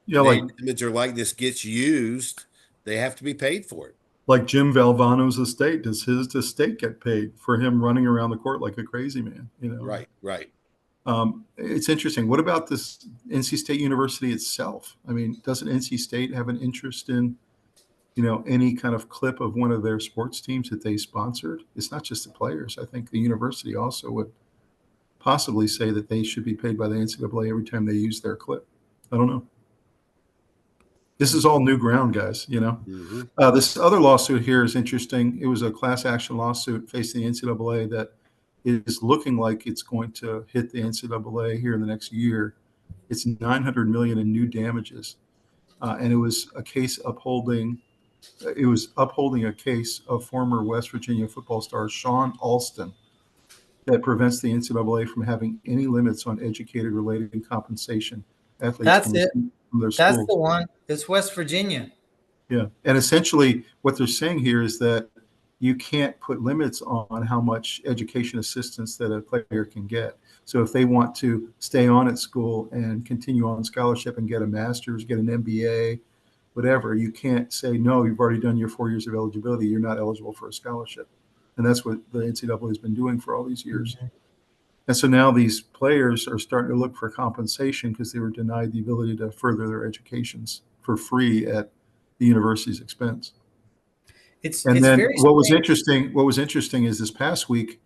S2: name, image, or likeness gets used, they have to be paid for it.
S1: Like Jim Valvano's estate, does his estate get paid for him running around the court like a crazy man?
S2: Right.
S1: It's interesting. What about this NC State University itself? Doesn't NC State have an interest in, any kind of clip of one of their sports teams that they sponsored? It's not just the players. I think the university also would possibly say that they should be paid by the NCAA every time they use their clip. I don't know. This is all new ground, guys.
S2: Mm-hmm.
S1: This other lawsuit here is interesting. It was a class action lawsuit facing the NCAA that is looking like it's going to hit the NCAA here in the next year. It's $900 million in new damages, and it was a case upholding a case of former West Virginia football star Sean Alston that prevents the NCAA from having any limits on educated-related compensation. Athletes
S3: That's
S1: from
S3: it.
S1: From their
S3: That's
S1: schools.
S3: the one. It's West Virginia.
S1: Yeah, and essentially what they're saying here is that you can't put limits on how much education assistance that a player can get. So if they want to stay on at school and continue on scholarship and get a master's, get an MBA, whatever, you can't say, no, you've already done your 4 years of eligibility, you're not eligible for a scholarship. And that's what the NCAA has been doing for all these years. Mm-hmm. And so now these players are starting to look for compensation because they were denied the ability to further their educations for free at the university's expense. What was interesting is this past week,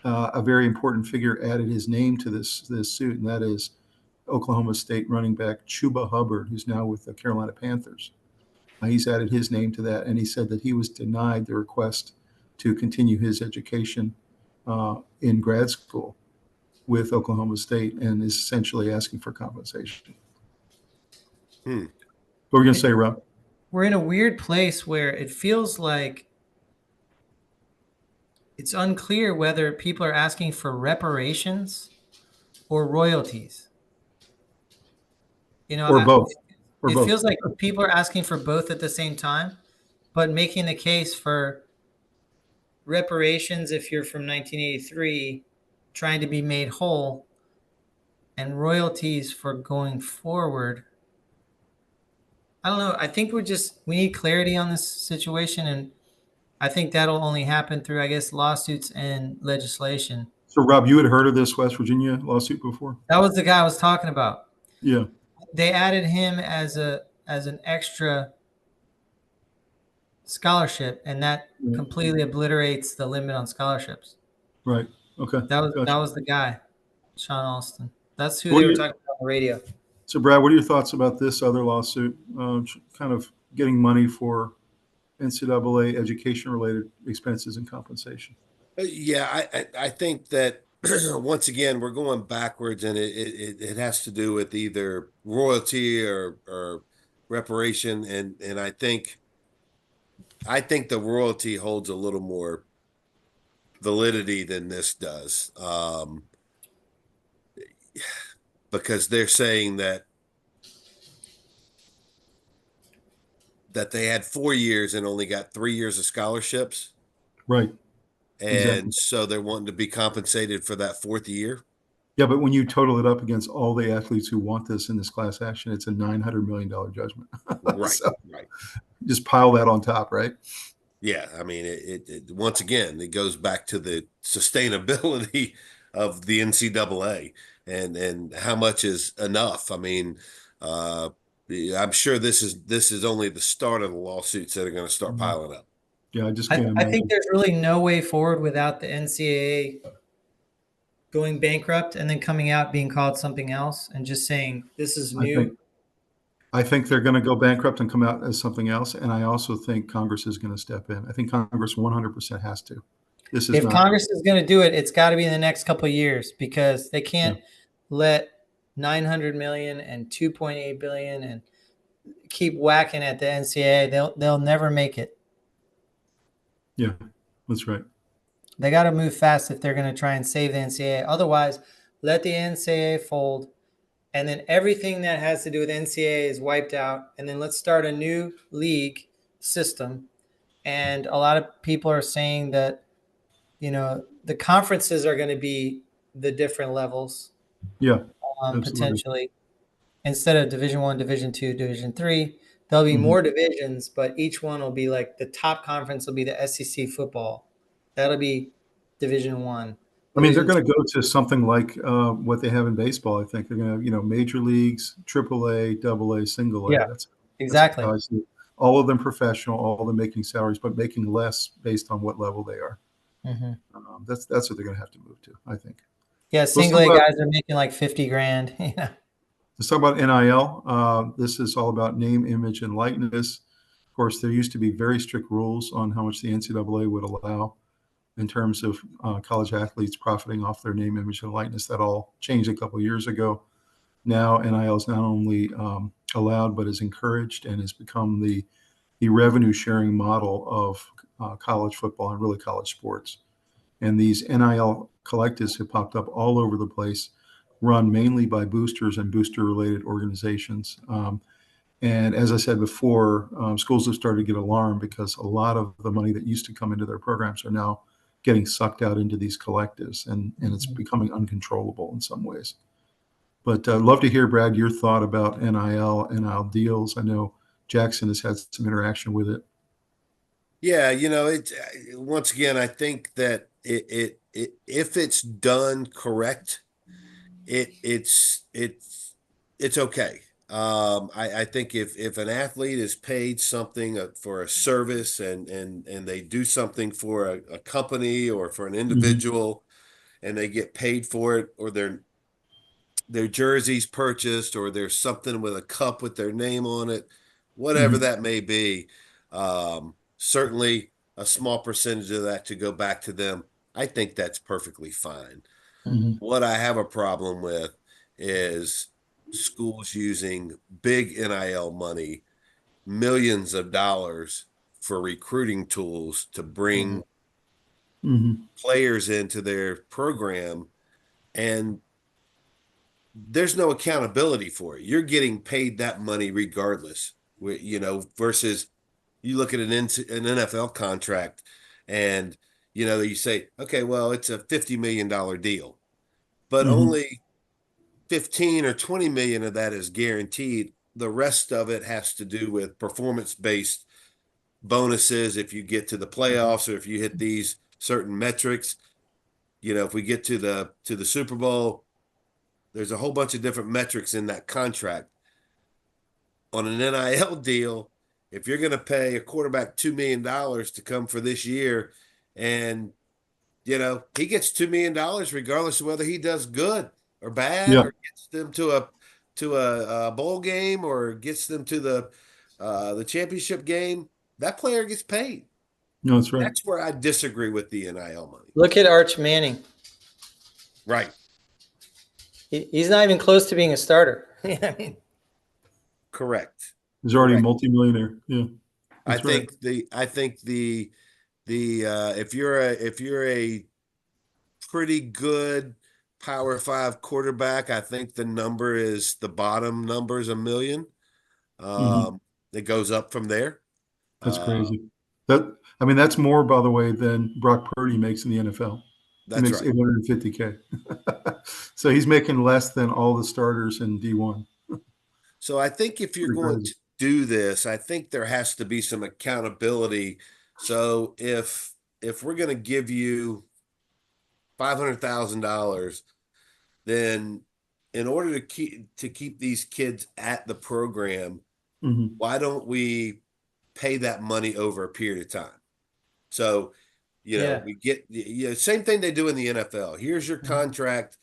S1: a very important figure added his name to this suit, and that is Oklahoma State running back Chuba Hubbard, who's now with the Carolina Panthers. He's added his name to that, and he said that he was denied the request to continue his education in grad school with Oklahoma State, and is essentially asking for compensation. What were you going to say, Rob?
S3: We're in a weird place where it feels like it's unclear whether people are asking for reparations or royalties.
S1: Or both.
S3: It feels like people are asking for both at the same time, but making the case for reparations if you're from 1983 trying to be made whole, and royalties for going forward. I don't know. I think we need clarity on this situation, and I think that'll only happen through, I guess, lawsuits and legislation.
S1: So, Rob, you had heard of this West Virginia lawsuit before?
S3: That was the guy I was talking about.
S1: Yeah.
S3: They added him as an extra scholarship, and that completely obliterates the limit on scholarships.
S1: Right. Okay.
S3: That was the guy, Sean Alston. That's who they were talking about on the radio.
S1: So, Brad, what are your thoughts about this other lawsuit, kind of getting money for NCAA education-related expenses and compensation?
S2: Yeah, I think that once again we're going backwards, and it has to do with either royalty or reparation, and I think the royalty holds a little more validity than this does, because they're saying that they had 4 years and only got 3 years of scholarships.
S1: Right.
S2: And exactly. So they're wanting to be compensated for that fourth year.
S1: Yeah, but when you total it up against all the athletes who want this in this class action, it's a $900 million judgment.
S2: Right.
S1: So
S2: right.
S1: Just pile that on top, right?
S2: Yeah. I mean, it once again, it goes back to the sustainability of the NCAA and how much is enough. I mean, I'm sure this is only the start of the lawsuits that are going to start piling up.
S1: Yeah, I just can't imagine.
S3: I think there's really no way forward without the NCAA going bankrupt and then coming out being called something else and just saying this is new.
S1: I think they're going to go bankrupt and come out as something else, and I also think Congress is going to step in. I think Congress 100% has to.
S3: If Congress is going to do it, it's got to be in the next couple of years, because they can't let 900 million and 2.8 billion and keep whacking at the NCAA. They'll never make it.
S1: Yeah, that's right.
S3: They got to move fast if they're going to try and save the NCAA. Otherwise, let the NCAA fold, and then everything that has to do with NCAA is wiped out, and then let's start a new league system. And a lot of people are saying that, the conferences are going to be the different levels.
S1: Yeah,
S3: potentially. Instead of Division I, Division II, Division III, there'll be more divisions, but each one will be like the top conference will be the SEC football. That'll be Division I.
S1: I mean, they're going to go to something like what they have in baseball. I think they're going to have, major leagues, AAA, AA, single A.
S3: Yeah, exactly.
S1: That's all of them professional, all of them making salaries, but making less based on what level they are. That's what they're going to have to move to, I think.
S3: Yeah, single A guys are making like 50 grand.
S1: Let's talk about NIL. This is all about name, image, and likeness. Of course, there used to be very strict rules on how much the NCAA would allow in terms of college athletes profiting off their name, image, and likeness. That all changed a couple of years ago. Now NIL is not only allowed, but is encouraged and has become the revenue sharing model of college football and really college sports. And these NIL collectives have popped up all over the place, run mainly by boosters and booster-related organizations. And as I said before, schools have started to get alarmed because a lot of the money that used to come into their programs are now getting sucked out into these collectives, and it's becoming uncontrollable in some ways. But I'd love to hear, Brad, your thought about NIL deals. I know Jackson has had some interaction with it.
S2: Yeah, once again, I think that it if it's done correct, it's okay. I think if an athlete is paid something for a service and they do something for a company or for an individual, and they get paid for it, or their jerseys purchased, or there's something with a cup with their name on it, whatever
S1: Mhm.
S2: that may be. Certainly a small percentage of that to go back to them. I think that's perfectly fine.
S1: Mhm.
S2: What I have a problem with is schools using big NIL money, millions of dollars for recruiting tools to bring
S1: Mhm.
S2: players into their program, and there's no accountability for it. You're getting paid that money regardless, versus you look at an NFL contract and, you say, okay, well, it's a $50 million deal, but
S1: Mhm.
S2: only 15 or 20 million of that is guaranteed. The rest of it has to do with performance-based bonuses. If you get to the playoffs, or if you hit these certain metrics, if we get to the Super Bowl, there's a whole bunch of different metrics in that contract. On an NIL deal, if you're going to pay a quarterback $2 million to come for this year, and he gets $2 million regardless of whether he does good or bad,
S1: Yeah.
S2: or gets them to a bowl game, or gets them to the championship game, that player gets paid.
S1: No, that's right.
S2: That's where I disagree with the NIL money.
S3: Look at Arch Manning.
S2: Right.
S3: He's not even close to being a starter. I mean,
S2: Correct.
S1: He's already a
S2: Correct.
S1: multimillionaire. Yeah. That's right.
S2: I think the if you're a pretty good Power 5 quarterback, I think the bottom number is $1 million.
S1: Mhm.
S2: It goes up from there.
S1: That's
S2: Uh,
S1: crazy. That's more, by the way, than Brock Purdy makes in the NFL. He
S2: that's
S1: makes
S2: right.
S1: 850K. So he's making less than all the starters in D1.
S2: So I think if you're
S1: Pretty
S2: going
S1: crazy.
S2: to do this, I think there has to be some accountability. So if we're going to give you $500,000, then in order to keep these kids at the program,
S1: Mhm.
S2: why don't we pay that money over a period of time? So,
S3: yeah.
S2: we get same thing they do in the NFL. Here's your
S3: Mhm.
S2: contract.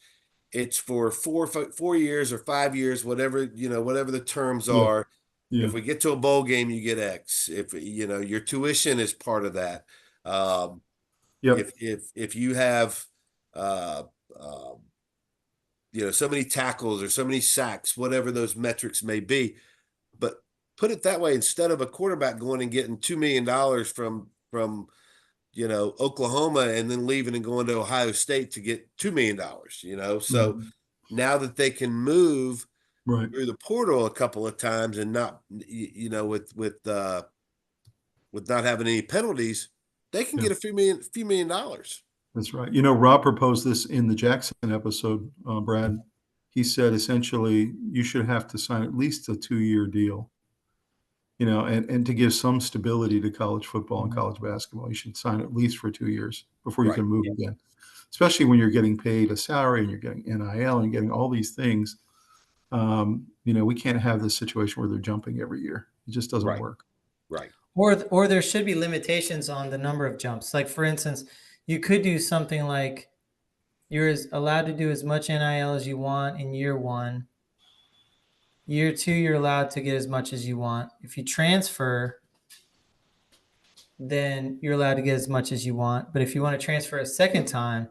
S2: It's for 4 years or 5 years, whatever the terms
S1: Yeah.
S2: are.
S1: Yeah.
S2: If we get to a bowl game, you get X. If your tuition is part of that. Um,
S1: Yep.
S2: if you have uh, uh, so many tackles or so many sacks, whatever those metrics may be. But put it that way, instead of a quarterback going and getting $2 million from Oklahoma, and then leaving and going to Ohio State to get $2 million, so
S1: Right.
S2: now that they can move
S1: Right.
S2: through the portal a couple of times, and not, with not having any penalties, they can
S1: Yeah.
S2: get a few million dollars.
S1: That's right. Rob proposed this in the Jackson episode, Brad. He said essentially you should have to sign at least a 2-year deal, and to give some stability to college football and college basketball. You should sign at least for 2 years before you
S2: Right.
S1: can move again, especially when you're getting paid a salary and you're getting NIL and getting all these things. We can't have this situation where they're jumping every year. It just doesn't
S2: Right.
S1: work.
S2: Right.
S3: Or there should be limitations on the number of jumps. Like, for instance, you could do something like you're allowed to do as much NIL as you want in year one. Year two, you're allowed to get as much as you want. If you transfer, then you're allowed to get as much as you want. But if you want to transfer a second time,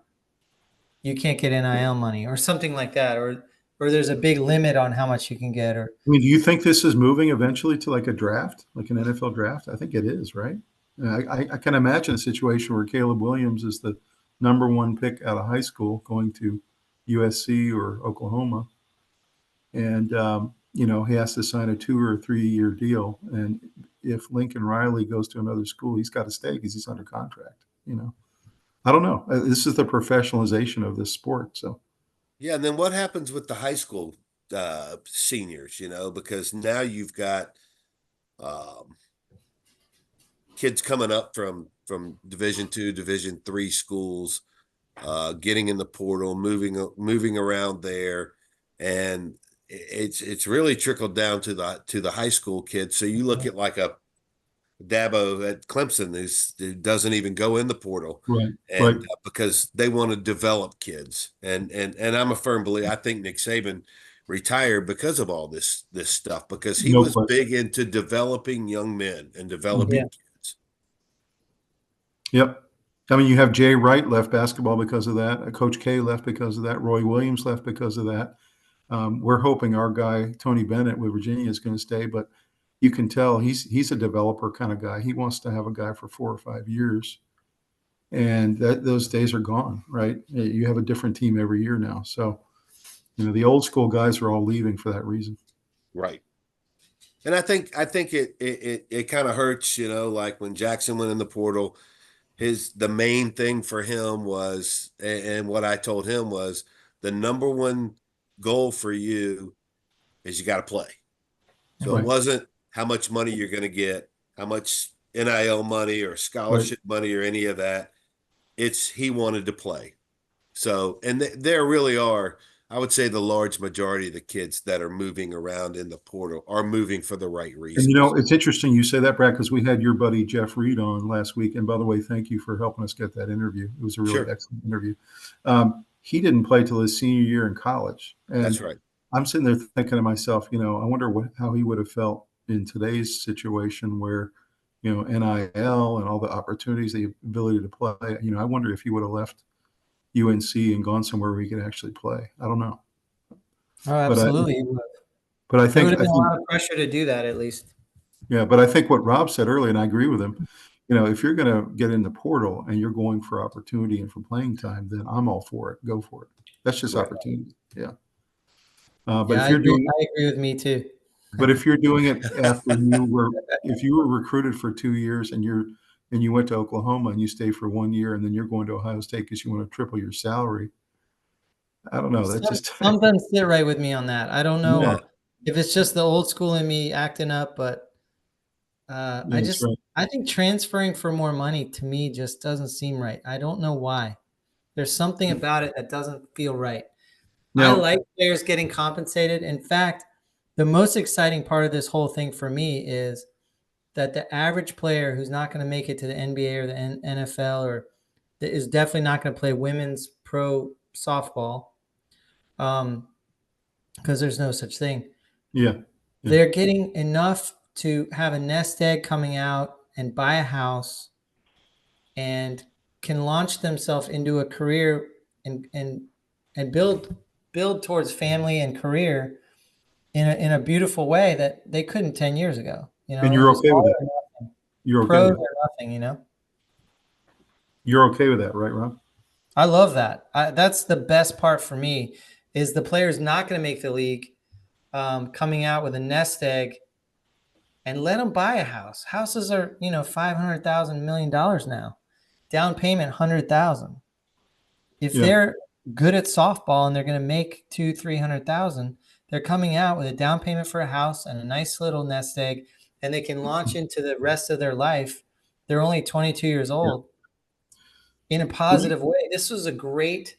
S3: you can't get NIL money or something like that. Or there's a big limit on how much you can get. Or
S1: Do you think this is moving eventually to like a draft, like an NFL draft? I think it is, right? I can imagine a situation where Caleb Williams is the number one pick out of high school going to USC or Oklahoma, and he has to sign a 2 or 3 year deal. And if Lincoln Riley goes to another school, he's got to stay because he's under contract. I don't know. This is the professionalization of this sport. So
S2: Yeah, and then what happens with the high school seniors? Because now you've got um, kids coming up from Division II, Division III schools, getting in the portal, moving around there, and it's really trickled down to the high school kids. So you look at like Dabo at Clemson who doesn't even go in the portal,
S1: Right.
S2: and
S1: Right.
S2: because they want to develop kids, and I'm a firm believer. I think Nick Saban retired because of all this stuff, because he
S1: No
S2: was
S1: question.
S2: big into developing young men and
S3: Yeah.
S2: developing kids.
S1: Yep. I mean, you have Jay Wright left basketball because of that. Coach K left because of that. Roy Williams left because of that. We're hoping our guy Tony Bennett with Virginia is going to stay, but you can tell he's a developer kind of guy. He wants to have a guy for 4 or 5 years, and those days are gone. Right? You have a different team every year now, so the old school guys are all leaving for that reason.
S2: Right. And I think it kind of hurts, like when Jackson went in the portal. The main thing for him was, and what I told him was, the number one goal for you is you got to play. So it
S1: Right.
S2: wasn't how much money you're going to get, how much NIL money or scholarship money or any of that. It's he wanted to play. So, and there really are, I would say the large majority of the kids that are moving around in the portal are moving for the right
S1: And
S2: reasons.
S1: it's interesting you say that, Brad, because we had your buddy Jeff Reed on last week. And by the way, thank you for helping us get that interview. It was a really
S2: Sure.
S1: excellent interview. He didn't play till his senior year in college, and
S2: That's right.
S1: I'm sitting there thinking to myself, I wonder how he would have felt in today's situation where, NIL and all the opportunities, the ability to play. I wonder if he would have left UNC and gone somewhere where he could actually play. I don't know.
S3: Oh, absolutely.
S1: But I
S3: There
S1: think
S3: would have been a lot of pressure to do that, at least.
S1: Yeah, but I think what Rob said earlier, and I agree with him, if you're going to get in the portal and you're going for opportunity and for playing time, then I'm all for it. Go for it. That's just
S2: Right.
S1: opportunity. Yeah. But
S3: Yeah,
S1: if you're doing,
S3: I agree with me too.
S1: but if you're doing it after if you were recruited for 2 years and you went to Oklahoma and you stay for 1 year and then you're going to Ohio State because you want to triple your salary, I don't know. That just
S3: Some doesn't sit right with me on that. I don't know
S1: Yeah.
S3: if it's just the old school in me acting up, but
S1: That's right.
S3: I think transferring for more money to me just doesn't seem right. I don't know why. There's something about it that doesn't feel right. I
S1: Now,
S3: like players getting compensated. In fact, the most exciting part of this whole thing for me is that the average player who's not going to make it to the NBA or the NFL or that is definitely not going to play women's pro softball, because there's no such thing.
S1: yeah.
S3: They're getting enough to have a nest egg coming out and buy a house and can launch themselves into a career and build towards family and career in a beautiful way that they couldn't 10 years ago.
S1: And
S3: It
S1: you're
S3: was
S1: okay with
S3: all
S1: that.
S3: or nothing.
S1: You're okay
S3: Pros
S1: with that.
S3: or nothing.
S1: You're okay with that, right, Rob?
S3: I love that. That's the best part for me is the player's not going to make the league, coming out with a nest egg, and let them buy a house. Houses are, $500,000, $1 million now. Down payment, 100,000. If
S1: Yeah.
S3: they're good at softball and they're going to make 200,000-300,000, they're coming out with a down payment for a house and a nice little nest egg, and they can launch into the rest of their life. They're only 22 years old in a positive way. This was a great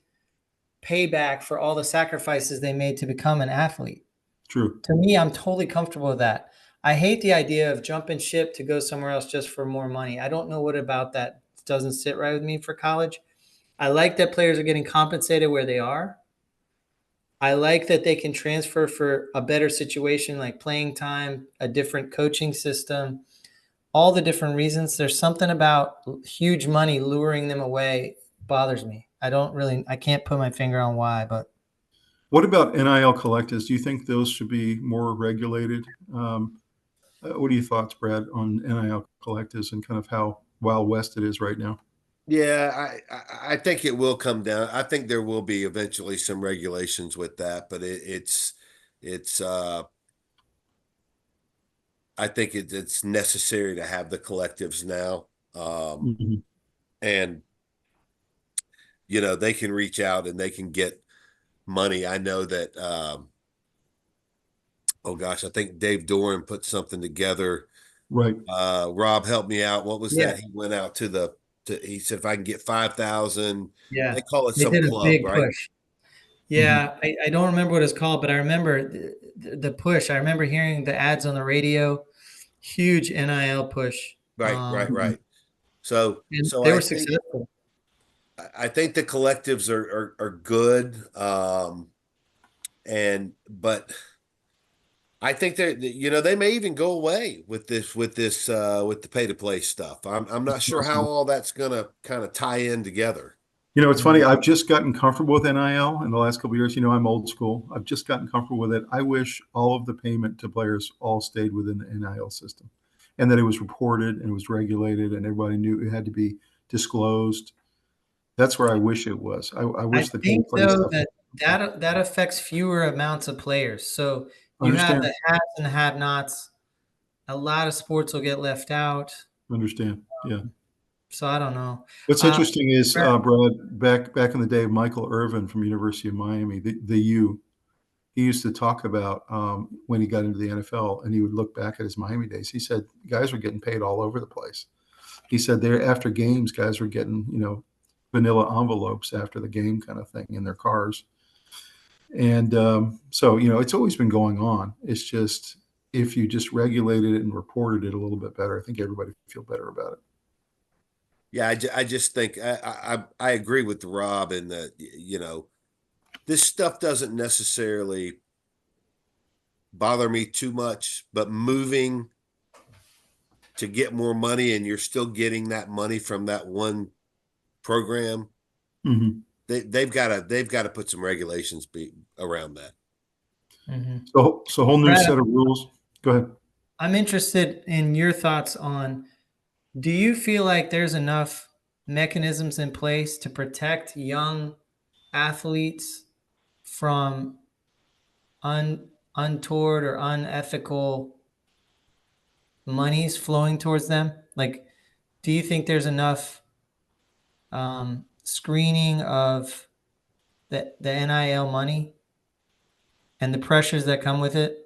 S3: payback for all the sacrifices they made to become an athlete.
S1: True.
S3: To me, I'm totally comfortable with that. I hate the idea of jumping ship to go somewhere else just for more money. I don't know what about that doesn't sit right with me for college. I like that players are getting compensated where they are. I like that they can transfer for a better situation like playing time, a different coaching system, all the different reasons. There's something about huge money luring them away bothers me. I can't put my finger on why, but
S1: What about NIL collectives? Do you think those should be more regulated? What are your thoughts, Brad, on NIL collectives and kind of how Wild West it is right now?
S2: Yeah, I think it will come down. I think there will be eventually some regulations with that, but it's I think it's necessary to have the collectives now.
S1: Mhm.
S2: And they can reach out and they can get money. I know that oh gosh, I think Dave Doran put something together.
S1: Right.
S2: Rob, help me out. What was
S3: Yeah.
S2: that? He went out he said if I can get 5,000,
S3: yeah,
S2: they call it
S3: they
S2: some
S3: did a
S2: club,
S3: big
S2: right?
S3: push. Yeah, I don't remember what it's called, but I remember the push. I remember hearing the ads on the radio, huge NIL push.
S2: Right. So,
S3: And
S2: so
S3: they
S2: I
S3: were
S2: think
S3: successful.
S2: I think the collectives are good. But I think they may even go away with with the pay to play stuff. I'm not sure how all that's gonna kind of tie in together.
S1: It's funny. I've just gotten comfortable with NIL in the last couple of years. I'm old school. I've just gotten comfortable with it. I wish all of the payment to players all stayed within the NIL system, and that it was reported and it was regulated, and everybody knew it had to be disclosed. That's where I wish it was. I
S3: I
S1: wish the pay to
S3: think
S1: play
S3: though
S1: stuff.
S3: that affects fewer amounts of players. So
S1: I
S3: you have
S1: understand.
S3: the haves and the have-nots. A lot of sports will get left out.
S1: Understand. Yeah.
S3: So I don't know.
S1: What's
S3: Uh,
S1: interesting is, Brad, back in the day, Michael Irvin from University of Miami, the U, he used to talk about when he got into the NFL, and he would look back at his Miami days. He said guys were getting paid all over the place. He said there after games, guys were getting vanilla envelopes after the game kind of thing in their cars. And so it's always been going on. It's just if you just regulated it and reported it a little bit better, I think everybody would feel better about it.
S2: Yeah, I just think I agree with Rob in that this stuff doesn't necessarily bother me too much, but moving to get more money and you're still getting that money from that one program,
S1: Mm-hmm.
S2: they've got to put some regulations around that.
S3: mhm.
S1: So whole new
S3: Brad,
S1: set of rules. Go ahead.
S3: I'm interested in your thoughts on, do you feel like there's enough mechanisms in place to protect young athletes from untoward or unethical monies flowing towards them? Like, do you think there's enough screening of the NIL money and the pressures that come with it?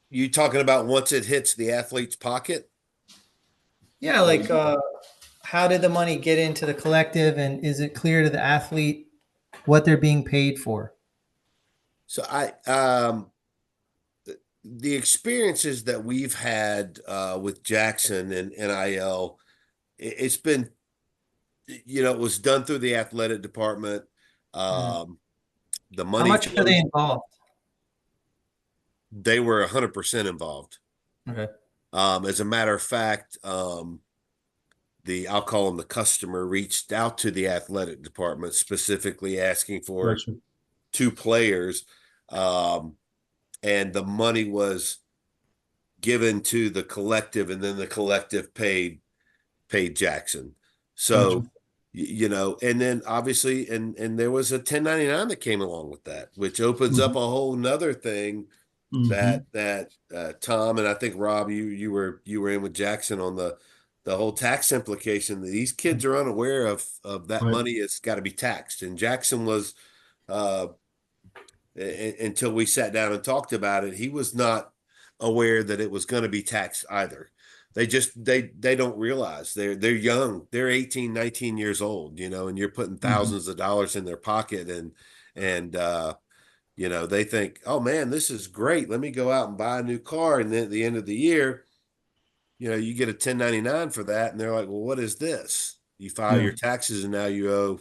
S2: You talking about once it hits the athlete's pocket?
S3: Yeah, like how did the money get into the collective, and is it clear to the athlete what they're being paid for?
S2: So the experiences that we've had with Jackson and NIL, it's been, it was done through the athletic department. The
S3: How
S2: money
S3: much are they
S2: flows.
S3: involved?
S2: They were 100% involved.
S3: Okay.
S2: As a matter of fact, I'll call them the customer reached out to the athletic department specifically asking for
S1: Gotcha.
S2: 2 players. And the money was given to the collective, and then the collective paid Jackson. So,
S1: Gotcha.
S2: and then obviously, and there was a 1099 that came along with that, which opens up a whole nother thing
S1: Mm-hmm.
S2: that Tom, and I think Rob, you were in with Jackson on the whole tax implication that these kids are unaware of that
S1: Right.
S2: money has got to be taxed. And Jackson was, until we sat down and talked about it, he was not aware that it was going to be taxed either. They don't realize they're young. They're 18, 19 years old, and you're putting thousands of dollars in their pocket, and they think, oh man, this is great. Let me go out and buy a new car. And then at the end of the year, you get a 1099 for that. And they're like, well, what is this? You file
S1: Yeah.
S2: your taxes and now you owe,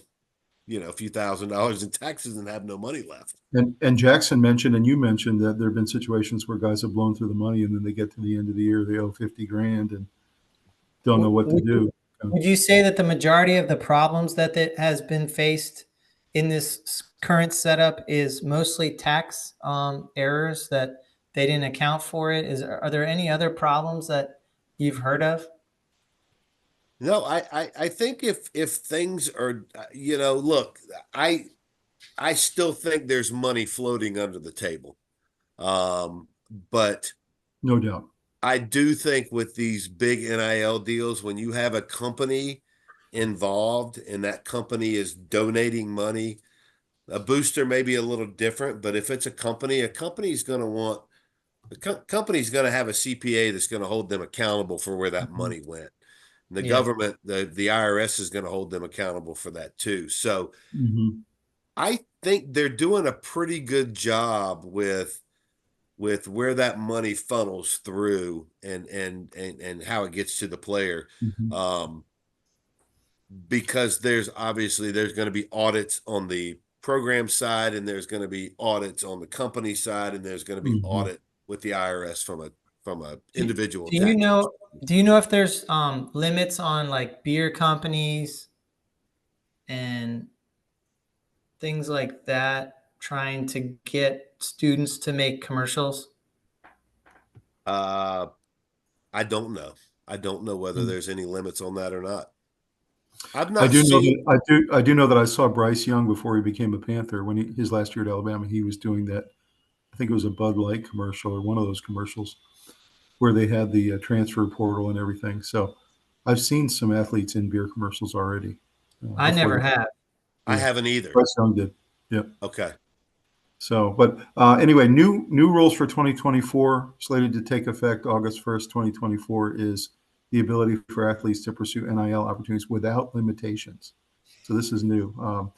S2: a few $1,000s in taxes and have no money left.
S1: And Jackson mentioned, and you mentioned that there have been situations where guys have blown through the money, and then they get to the end of the year, they owe 50 grand and don't know what to do.
S3: Would you say that the majority of the problems that has been faced in this current setup is mostly tax errors that they didn't account for it? Are there any other problems that you've heard of?
S2: No, I think if things are, look, I still think there's money floating under the table. But
S1: No doubt.
S2: I do think with these big NIL deals, when you have a company involved and that company is donating money, a booster may be a little different, but if it's a company's going to want, company's going to have a CPA that's going to hold them accountable for where that money went. And the government, the IRS is going to hold them accountable for that too. So I think they're doing a pretty good job with with where that money funnels through and how it gets to the player. Because there's going to be audits on the program side, and there's going to be audits on the company side, and there's going to be audit with the IRS from a individual.
S3: Do you know if there's limits on like beer companies and things like that trying to get students to make commercials?
S2: I don't know. I don't know whether there's any limits on that or not. I've not seen.
S1: I do know that I saw Bryce Young before he became a Panther when his last year at Alabama. He was doing that. I think it was a Bud Light commercial or one of those commercials where they had the transfer portal and everything. So I've seen some athletes in beer commercials already.
S3: I never have.
S2: I haven't either.
S1: Bryce Young did. Yep.
S2: Okay.
S1: So, but anyway, new rules for 2024 slated to take effect August 1st, 2024 is the ability for athletes to pursue NIL opportunities without limitations. So this is new.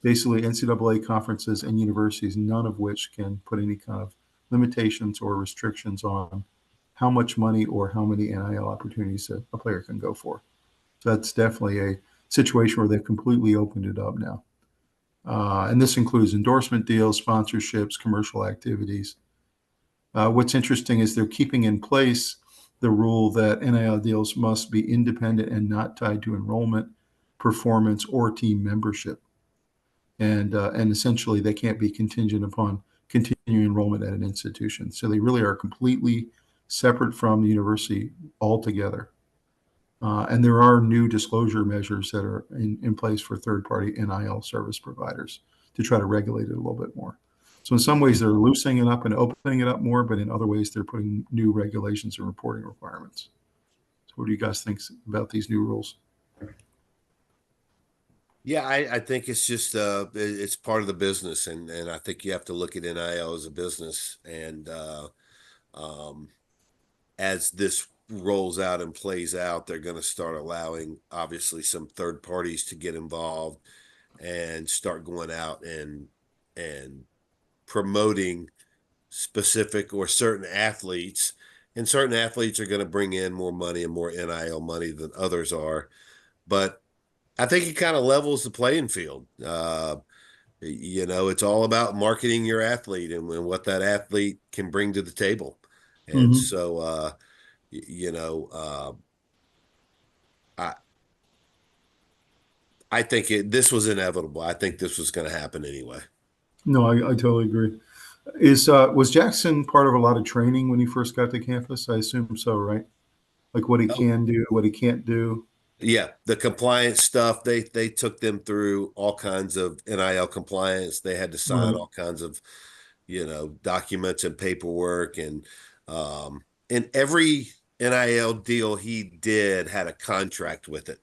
S1: Basically, NCAA conferences and universities, none of which can put any kind of limitations or restrictions on how much money or how many NIL opportunities a player can go for. So that's definitely a situation where they've completely opened it up now. And this includes endorsement deals, sponsorships, commercial activities. What's interesting is they're keeping in place the rule that NIL deals must be independent and not tied to enrollment, performance, or team membership. And essentially, they can't be contingent upon continuing enrollment at an institution. So they really are completely separate from the university altogether. And there are new disclosure measures that are in place for third-party NIL service providers to try to regulate it a little bit more. So in some ways, they're loosening it up and opening it up more, but in other ways, they're putting new regulations and reporting requirements. So what do you guys think about these new rules?
S2: Yeah, I think it's just it's part of the business, and I think you have to look at NIL as a business. And as this rolls out and plays out, they're going to start allowing obviously some third parties to get involved and start going out and promoting specific or certain athletes. And certain athletes are going to bring in more money and more NIL money than others are. But I think it kind of levels the playing field. It's all about marketing your athlete and what that athlete can bring to the table. And so, I think this was inevitable. I think this was going to happen anyway.
S1: No, I totally agree. Was Jackson part of a lot of training when he first got to campus? I assume so, right? Like what he can do, what he can't do.
S2: Yeah, the compliance stuff, they took them through all kinds of NIL compliance. They had to sign all kinds of, documents and paperwork, and every NIL deal he did had a contract with it.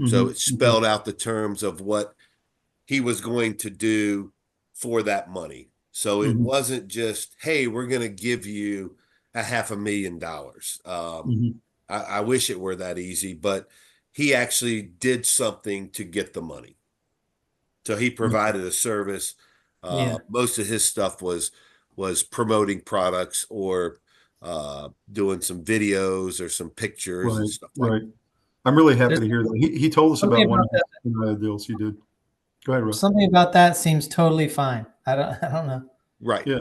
S2: So it spelled out the terms of what he was going to do for that money. So it wasn't just, hey, we're going to give you $500,000. I wish it were that easy, but he actually did something to get the money. So he provided a service. Most of his stuff was promoting products or doing some videos or some pictures and stuff like that.
S1: I'm really happy to hear that. He told us about one of the deals he did. Go ahead, Russ.
S3: Something about that seems totally fine. I don't know.
S2: Right.
S1: Yeah.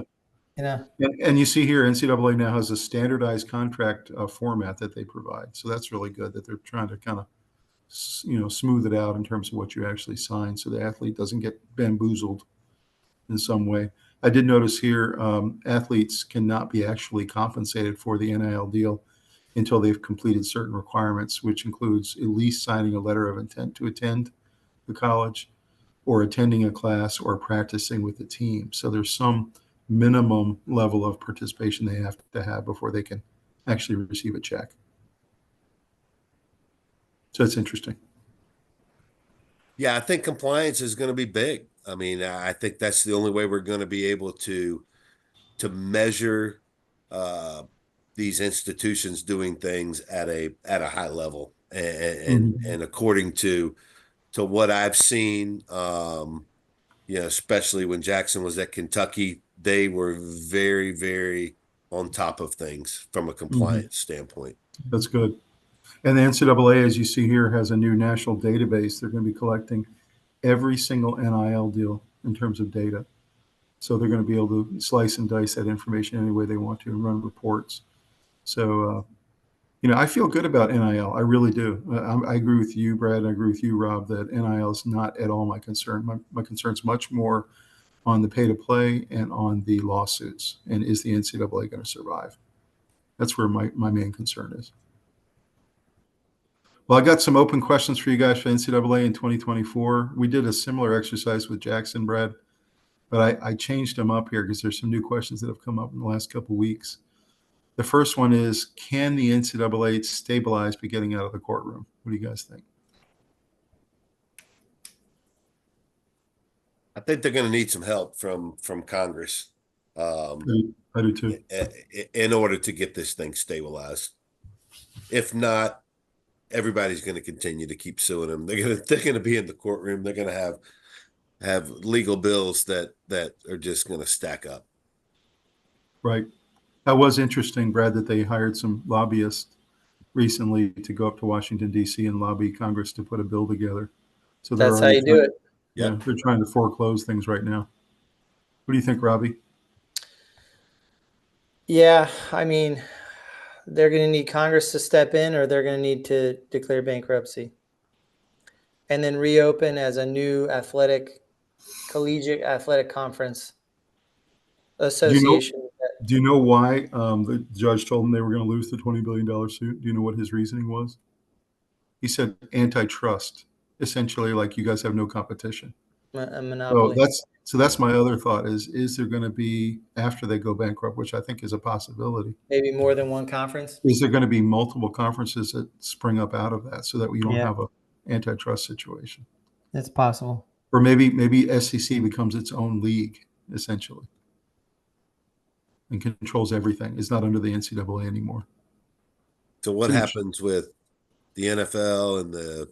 S1: And you see here, NCAA now has a standardized contract format that they provide. So that's really good that they're trying to kind of, smooth it out in terms of what you actually sign so the athlete doesn't get bamboozled in some way. I did notice here athletes cannot be actually compensated for the NIL deal until they've completed certain requirements, which includes at least signing a letter of intent to attend the college or attending a class or practicing with the team. So there's some minimum level of participation they have to have before they can actually receive a check. So it's interesting.
S2: Yeah, I think compliance is going to be big. I mean, I think that's the only way we're going to be able to measure these institutions doing things at a high level, and according to what I've seen, especially when Jackson was at Kentucky, they were very, very on top of things from a compliance standpoint.
S1: That's good. And the NCAA, as you see here, has a new national database. They're going to be collecting every single NIL deal in terms of data. So they're going to be able to slice and dice that information any way they want to and run reports. So, I feel good about NIL. I really do. I agree with you, Brad, and I agree with you, Rob, that NIL is not at all my concern. My concern is much more on the pay to play and on the lawsuits. And is the NCAA going to survive? That's where my main concern is. Well, I got some open questions for you guys for NCAA in 2024. We did a similar exercise with Jackson, Brad, but I changed them up here because there's some new questions that have come up in the last couple of weeks. The first one is, can the NCAA stabilize by getting out of the courtroom? What do you guys think?
S2: I think they're going to need some help from Congress.
S1: I do too.
S2: In order to get this thing stabilized. If not, everybody's going to continue to keep suing them. They're going to be in the courtroom. They're going to have legal bills that are just going to stack up.
S1: Right. That was interesting, Brad, that they hired some lobbyists recently to go up to Washington, D.C. and lobby Congress to put a bill together. So
S3: that's how you do it.
S1: Yeah, they're trying to foreclose things right now. What do you think, Robbie?
S3: Yeah, I mean, they're going to need Congress to step in, or they're going to need to declare bankruptcy and then reopen as a new collegiate athletic conference association.
S1: Do you know why the judge told them they were going to lose the $20 billion suit? Do you know what his reasoning was? He said antitrust, essentially, like you guys have no competition.
S3: A monopoly.
S1: So that's my other thought is there going to be, after they go bankrupt, which I think is a possibility.
S3: Maybe more than one conference?
S1: Is there going to be multiple conferences that spring up out of that so that we don't have an antitrust situation?
S3: It's possible.
S1: Or maybe SEC becomes its own league, essentially, and controls everything. It's not under the NCAA anymore.
S2: So what happens with the NFL and the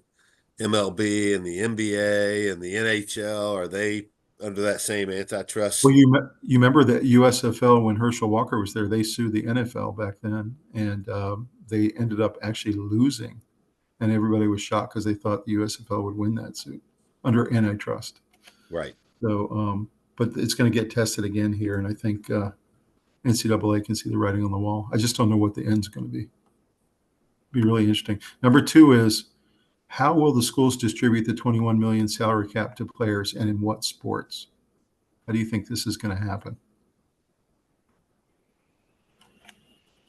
S2: MLB and the NBA and the NHL? Are they under that same antitrust?
S1: Well, you remember that USFL, when Herschel Walker was there, they sued the NFL back then, and they ended up actually losing, and everybody was shocked because they thought the USFL would win that suit under antitrust.
S2: Right.
S1: So, but it's going to get tested again here, and I think NCAA can see the writing on the wall. I just don't know what the end's going to be. Be really interesting. Number two is, how will the schools distribute the 21 million salary cap to players, and in what sports? How do you think this is going to happen?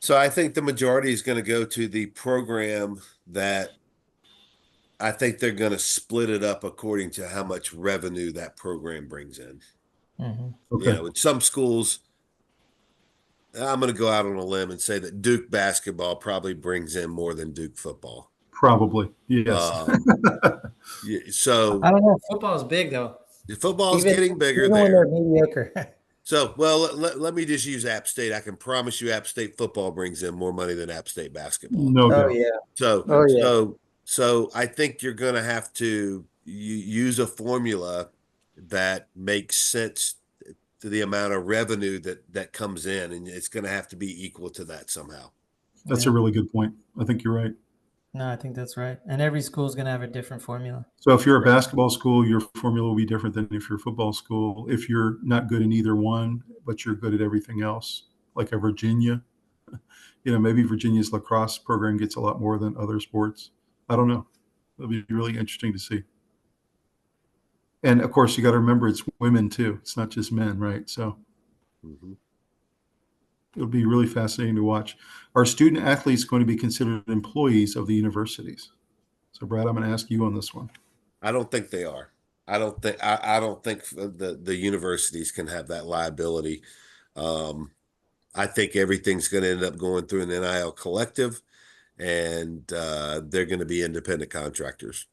S2: So I think the majority is going to go to the program that I think they're going to split it up according to how much revenue that program brings in.
S1: Okay.
S2: In some schools, I'm going to go out on a limb and say that Duke basketball probably brings in more than Duke football.
S1: Probably, yes.
S2: So
S3: I don't know. Football's big, though.
S2: Football's getting bigger
S3: even
S2: there.
S3: When they're mediocre.
S2: So, well, let me just use App State. I can promise you, App State football brings in more money than App State basketball.
S1: No doubt.
S2: So I think you're going to have to use a formula that makes sense to the amount of revenue that comes in, and it's going to have to be equal to that somehow.
S1: That's a really good point. I think you're right.
S3: No, I think that's right. And every school is going to have a different formula.
S1: So if you're a basketball school, your formula will be different than if you're a football school. If you're not good in either one, but you're good at everything else, like a Virginia, maybe Virginia's lacrosse program gets a lot more than other sports. I don't know. It'll be really interesting to see. And of course, you got to remember it's women too. It's not just men, right? So it'll be really fascinating to watch. Are student athletes going to be considered employees of the universities? So, Brad, I'm going to ask you on this one.
S2: I don't think they are. I don't think the universities can have that liability. I think everything's going to end up going through an NIL collective, and they're going to be independent contractors.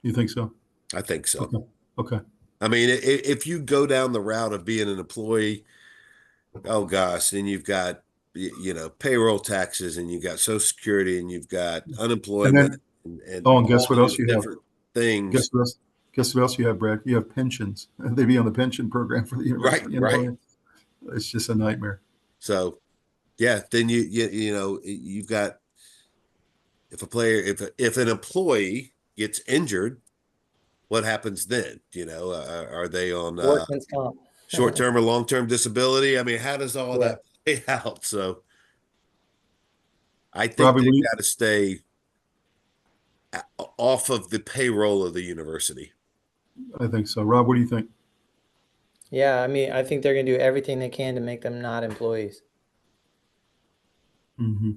S1: You think so?
S2: I think so.
S1: Okay.
S2: I mean, if you go down the route of being an employee, oh gosh, then you've got payroll taxes, and you've got Social Security, and you've got unemployment,
S1: and guess what else you have?
S2: Things.
S1: Guess what else you have, Brad? You have pensions. They'd be on the pension program for the university.
S2: Right.
S1: It's just a nightmare.
S2: So, yeah, then you've got, if a player, if an employee gets injured, what happens then? Are they on
S3: Workman's comp.
S2: short-term or long-term disability? I mean, how does all
S3: Yeah.
S2: that play out? So I think
S1: Robbie,
S2: they've got to stay off of the payroll of the university.
S1: I think so. Rob, what do you think?
S3: Yeah, I mean, I think they're going to do everything they can to make them not employees.
S1: Mm-hmm.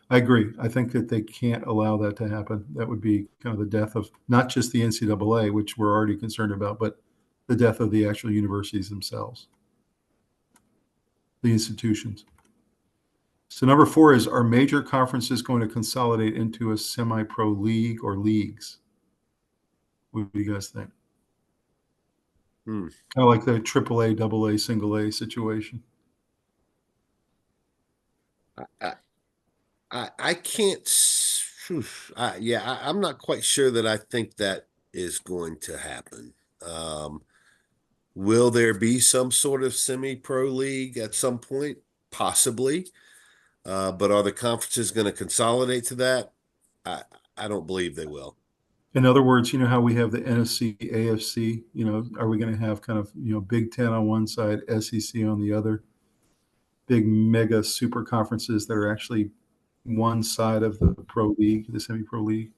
S1: I agree. I think that they can't allow that to happen. That would be kind of the death of not just the NCAA, which we're already concerned about, but the death of the actual universities themselves, the institutions. So number 4 is, are major conferences going to consolidate into a semi-pro league or leagues? What do you guys think? Kind of like the AAA, AA, single A situation.
S2: I can't. I'm not quite sure that I think that is going to happen. Will there be some sort of semi-pro league at some point? Possibly. But are the conferences going to consolidate to that? I don't believe they will.
S1: In other words, you know how we have the NFC, AFC, are we going to have kind of, Big Ten on one side, SEC on the other, big mega super conferences that are actually one side of the pro league, the semi-pro league?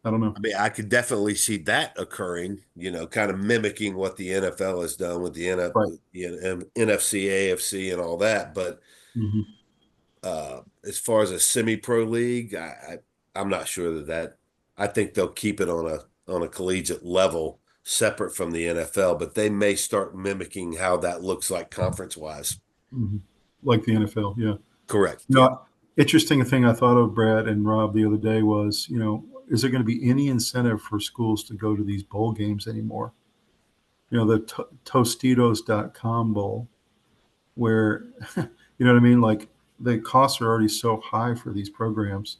S1: I don't know.
S2: I mean, I could definitely see that occurring, kind of mimicking what the NFL has done with the NFC, AFC, and all that. But as far as a semi-pro league, I'm not sure that I think they'll keep it on a collegiate level, separate from the NFL. But they may start mimicking how that looks like conference-wise.
S1: Like the NFL, yeah.
S2: Correct.
S1: Interesting thing I thought of, Brad and Rob, the other day was, is there going to be any incentive for schools to go to these bowl games anymore? The Tostitos.com bowl, where, you know what I mean? Like, the costs are already so high for these programs.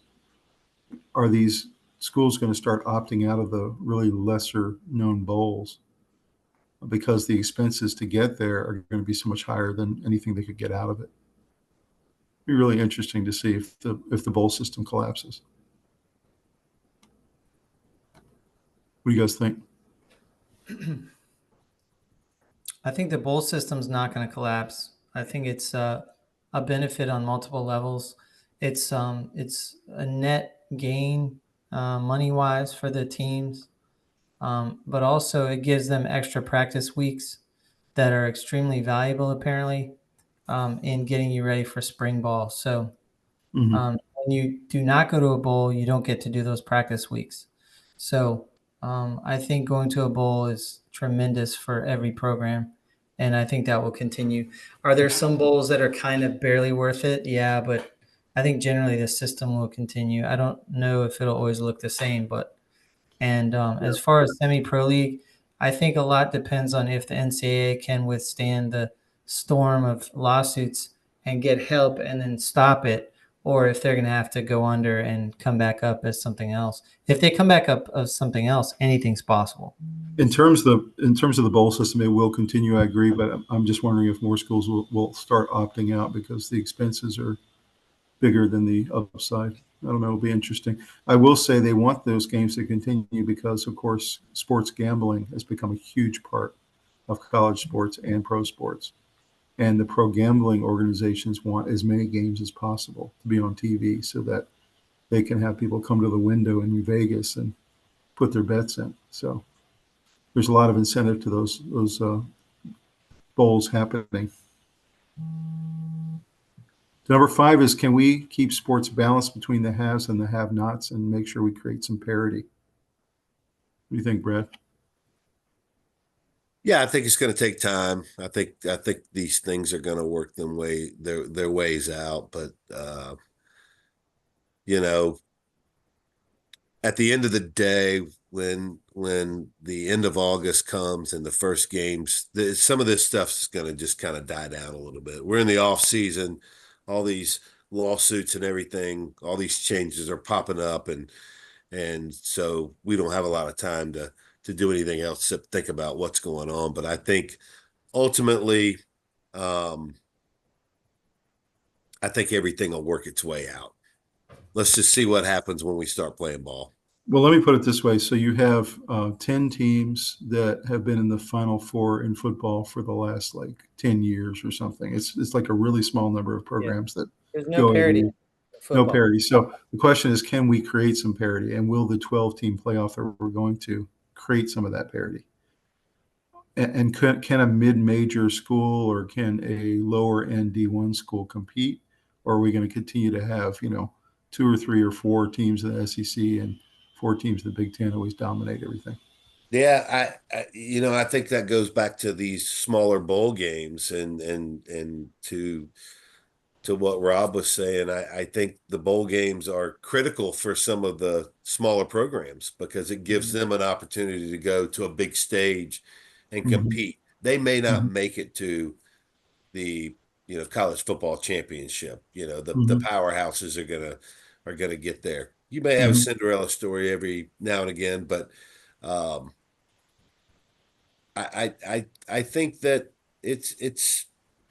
S1: Are these schools going to start opting out of the really lesser known bowls because the expenses to get there are going to be so much higher than anything they could get out of it? It'd be really interesting to see if the bowl system collapses. What do you guys think?
S3: I think the bowl system's not going to collapse. I think it's a benefit on multiple levels. It's a net gain money wise for the teams, but also it gives them extra practice weeks that are extremely valuable apparently in getting you ready for spring ball. So when you do not go to a bowl, you don't get to do those practice weeks. So I think going to a bowl is tremendous for every program, and I think that will continue. Are there some bowls that are kind of barely worth it? Yeah, but I think generally the system will continue. I don't know if it'll always look the same, but as far as semi-pro league, I think a lot depends on if the NCAA can withstand the storm of lawsuits and get help and then stop it, or if they're going to have to go under and come back up as something else. If they come back up as something else, anything's possible.
S1: In terms of the bowl system, it will continue. I agree, but I'm just wondering if more schools will start opting out because the expenses are bigger than the upside. I don't know. It'll be interesting. I will say they want those games to continue because, of course, sports gambling has become a huge part of college sports and pro sports. And the pro gambling organizations want as many games as possible to be on TV so that they can have people come to the window in Vegas and put their bets in. So there's a lot of incentive to those bowls happening. Number 5 is, can we keep sports balanced between the haves and the have-nots and make sure we create some parity? What do you think, Brad?
S2: Yeah, I think it's going to take time. I think these things are going to work their ways out. But at the end of the day, when the end of August comes and the first games, some of this stuff is going to just kind of die down a little bit. We're in the off season. All these lawsuits and everything, all these changes are popping up, and so we don't have a lot of time to do anything else except think about what's going on. But I think ultimately, I think everything will work its way out. Let's just see what happens when we start playing ball.
S1: Well, let me put it this way. So you have 10 teams that have been in the Final Four in football for the last like 10 years or something. It's like a really small number of programs that
S3: There's no
S1: go every
S3: parity
S1: year.
S3: in
S1: No
S3: football.
S1: parity. So the question is, can we create some parity? And will the 12-team playoff that we're going to create some of that parity? And can a mid-major school or can a lower end D1 school compete? Or are we going to continue to have, 2 or 3 or 4 teams in the SEC and 4 teams in the Big Ten always dominate everything?
S2: Yeah, I think that goes back to these smaller bowl games and to what Rob was saying. I think the bowl games are critical for some of the smaller programs because it gives them an opportunity to go to a big stage and compete. They may not make it to the college football championship. The powerhouses are gonna get there. You may have a Cinderella story every now and again, but um, I think that it's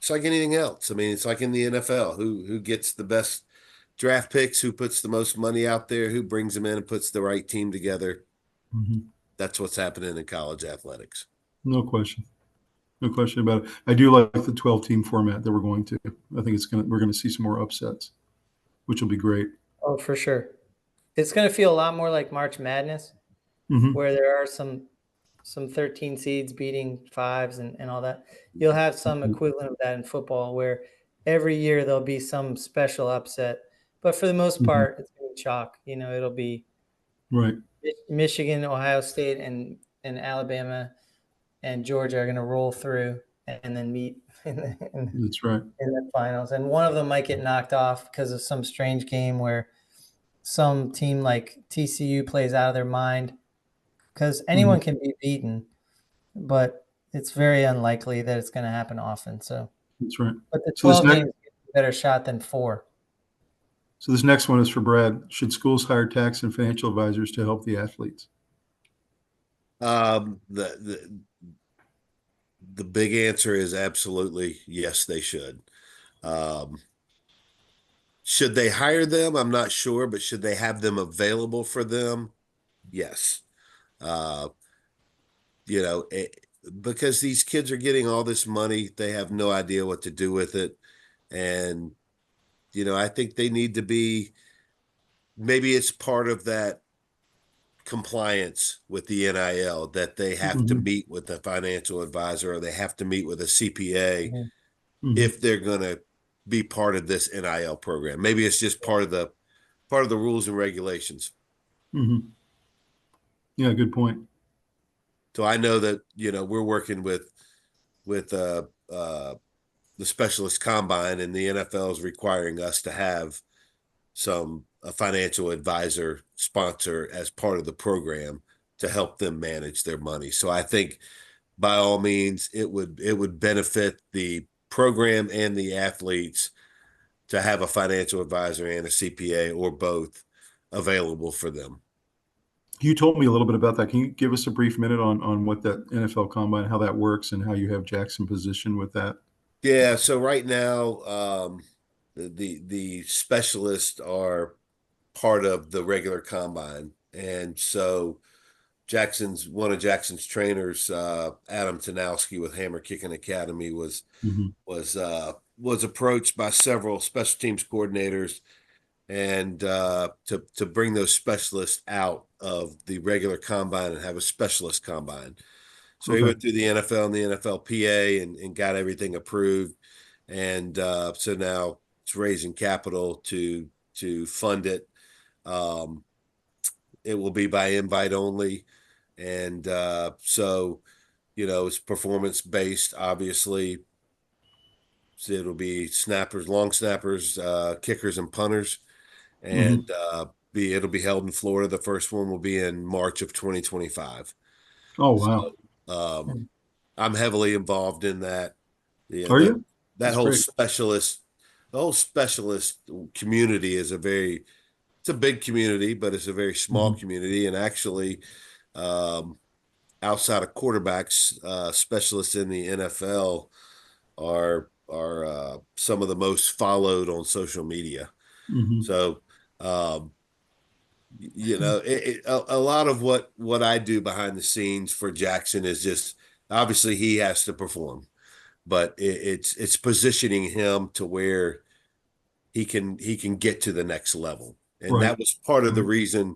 S2: like anything else. I mean, it's like in the NFL, who gets the best draft picks, who puts the most money out there, who brings them in and puts the right team together. That's what's happening in college athletics.
S1: No question. No question about it. I do like the 12-team format that we're going to. I think we're going to see some more upsets, which will be great.
S3: Oh, for sure. It's going to feel a lot more like March Madness, where there are some 13 seeds beating fives and all that. You'll have some equivalent of that in football where every year there'll be some special upset. But for the most part, it's going to be chalk. It'll be
S1: Right.
S3: Michigan, Ohio State, and Alabama and Georgia are going to roll through and then meet
S1: That's right.
S3: in the finals. And one of them might get knocked off because of some strange game where some team like TCU plays out of their mind, because anyone can be beaten, but it's very unlikely that it's going to happen often. So
S1: That's right.
S3: but the
S1: So this
S3: 12
S1: next,
S3: games get a better shot than 4.
S1: so this next one is for Brad. Should schools hire tax and financial advisors to help the athletes?
S2: The big answer is absolutely yes, they should. Should they hire them? I'm not sure, but should they have them available for them? Yes. Uh, because these kids are getting all this money, they have no idea what to do with it. And, I think they need to be, maybe it's part of that compliance with the NIL that they have to meet with a financial advisor or they have to meet with a CPA if they're going to be part of this NIL program. Maybe it's just part of the rules and regulations.
S1: Yeah, good point.
S2: So I know that we're working with the specialist combine, and the NFL is requiring us to have a financial advisor sponsor as part of the program to help them manage their money. So I think by all means it would benefit the program and the athletes to have a financial advisor and a CPA or both available for them.
S1: You told me a little bit about that. Can you give us a brief minute on what that NFL Combine, how that works, and how you have Jackson positioned with that?
S2: Yeah. So right now, the specialists are part of the regular combine, and so one of Jackson's trainers, Adam Tanowski with Hammer Kicking Academy, was approached by several special teams coordinators and to bring those specialists out of the regular combine and have a specialist combine. So he went through the NFL and the NFLPA and got everything approved. And so now it's raising capital to fund it. It will be by invite only. And so, it's performance based, obviously. So it'll be snappers, long snappers, kickers, and punters. And it'll be held in Florida. The first one will be in March of 2025.
S1: Oh, wow.
S2: So, I'm heavily involved in that.
S1: Are you?
S2: That
S1: That's
S2: whole
S1: great.
S2: the whole specialist community is it's a big community, but it's a very small community. And actually, outside of quarterbacks, specialists in the NFL are some of the most followed on social media.
S1: Mm-hmm.
S2: So, a lot of what I do behind the scenes for Jackson is just obviously he has to perform, but it's positioning him to where he can get to the next level. And
S1: Right.
S2: that was part of the
S1: Right.
S2: reason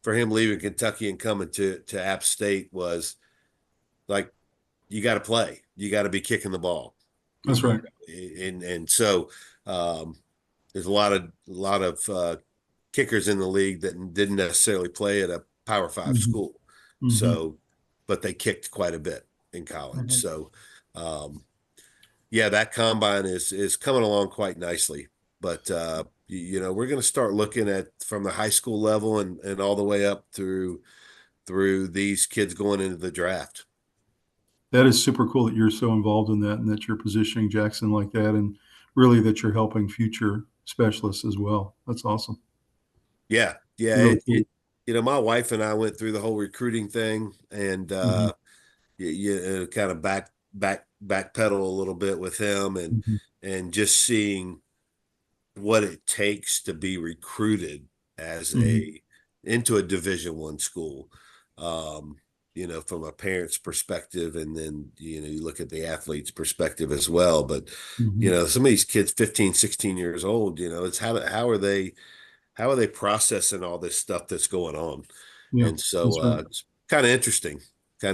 S2: for him leaving Kentucky and coming to App State was like, you got to play, you got to be kicking the ball.
S1: That's right.
S2: And so there's a lot of kickers in the league that didn't necessarily play at a Power 5
S1: Mm-hmm.
S2: school.
S1: Mm-hmm.
S2: So, but they kicked quite a bit in college.
S3: Mhm.
S2: So, yeah, that combine is coming along quite nicely. But we're going to start looking at from the high school level and all the way up through these kids going into the draft.
S1: That is super cool that you're so involved in that and that you're positioning Jackson like that, and really that you're helping future specialists as well. That's awesome.
S2: Yeah.
S1: Really cool.
S2: My wife and I went through the whole recruiting thing, and
S1: Mm-hmm.
S2: you kind of backpedal a little bit with him,
S1: Mm-hmm.
S2: and just seeing what it takes to be recruited as
S1: Mm-hmm.
S2: into a Division I school. From a parent's perspective, and then you look at the athlete's perspective as well. But
S1: Mm-hmm.
S2: some of these kids 15, 16 years old, it's how are they processing all this stuff that's going on?
S1: Yeah,
S2: And so
S1: that's right.
S2: it's kind of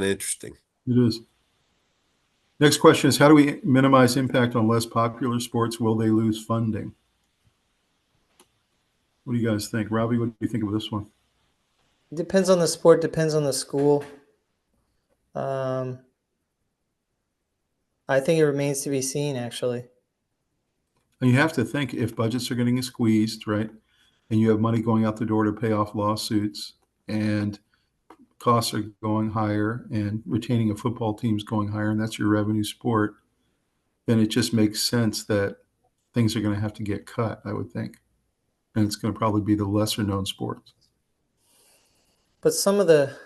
S2: interesting.
S1: It is. Next question is, how do we minimize impact on less popular sports? Will they lose funding? What do you guys think? Robbie, what do you think of this one?
S3: Depends on the sport, depends on the school. Um, I think it remains to be seen, actually.
S1: And you have to think, if budgets are getting squeezed, right, and you have money going out the door to pay off lawsuits, and costs are going higher, and retaining a football team is going higher, and that's your revenue sport, then it just makes sense that things are going to have to get cut, I would think. And it's going to probably be the lesser known sports.
S3: But some of the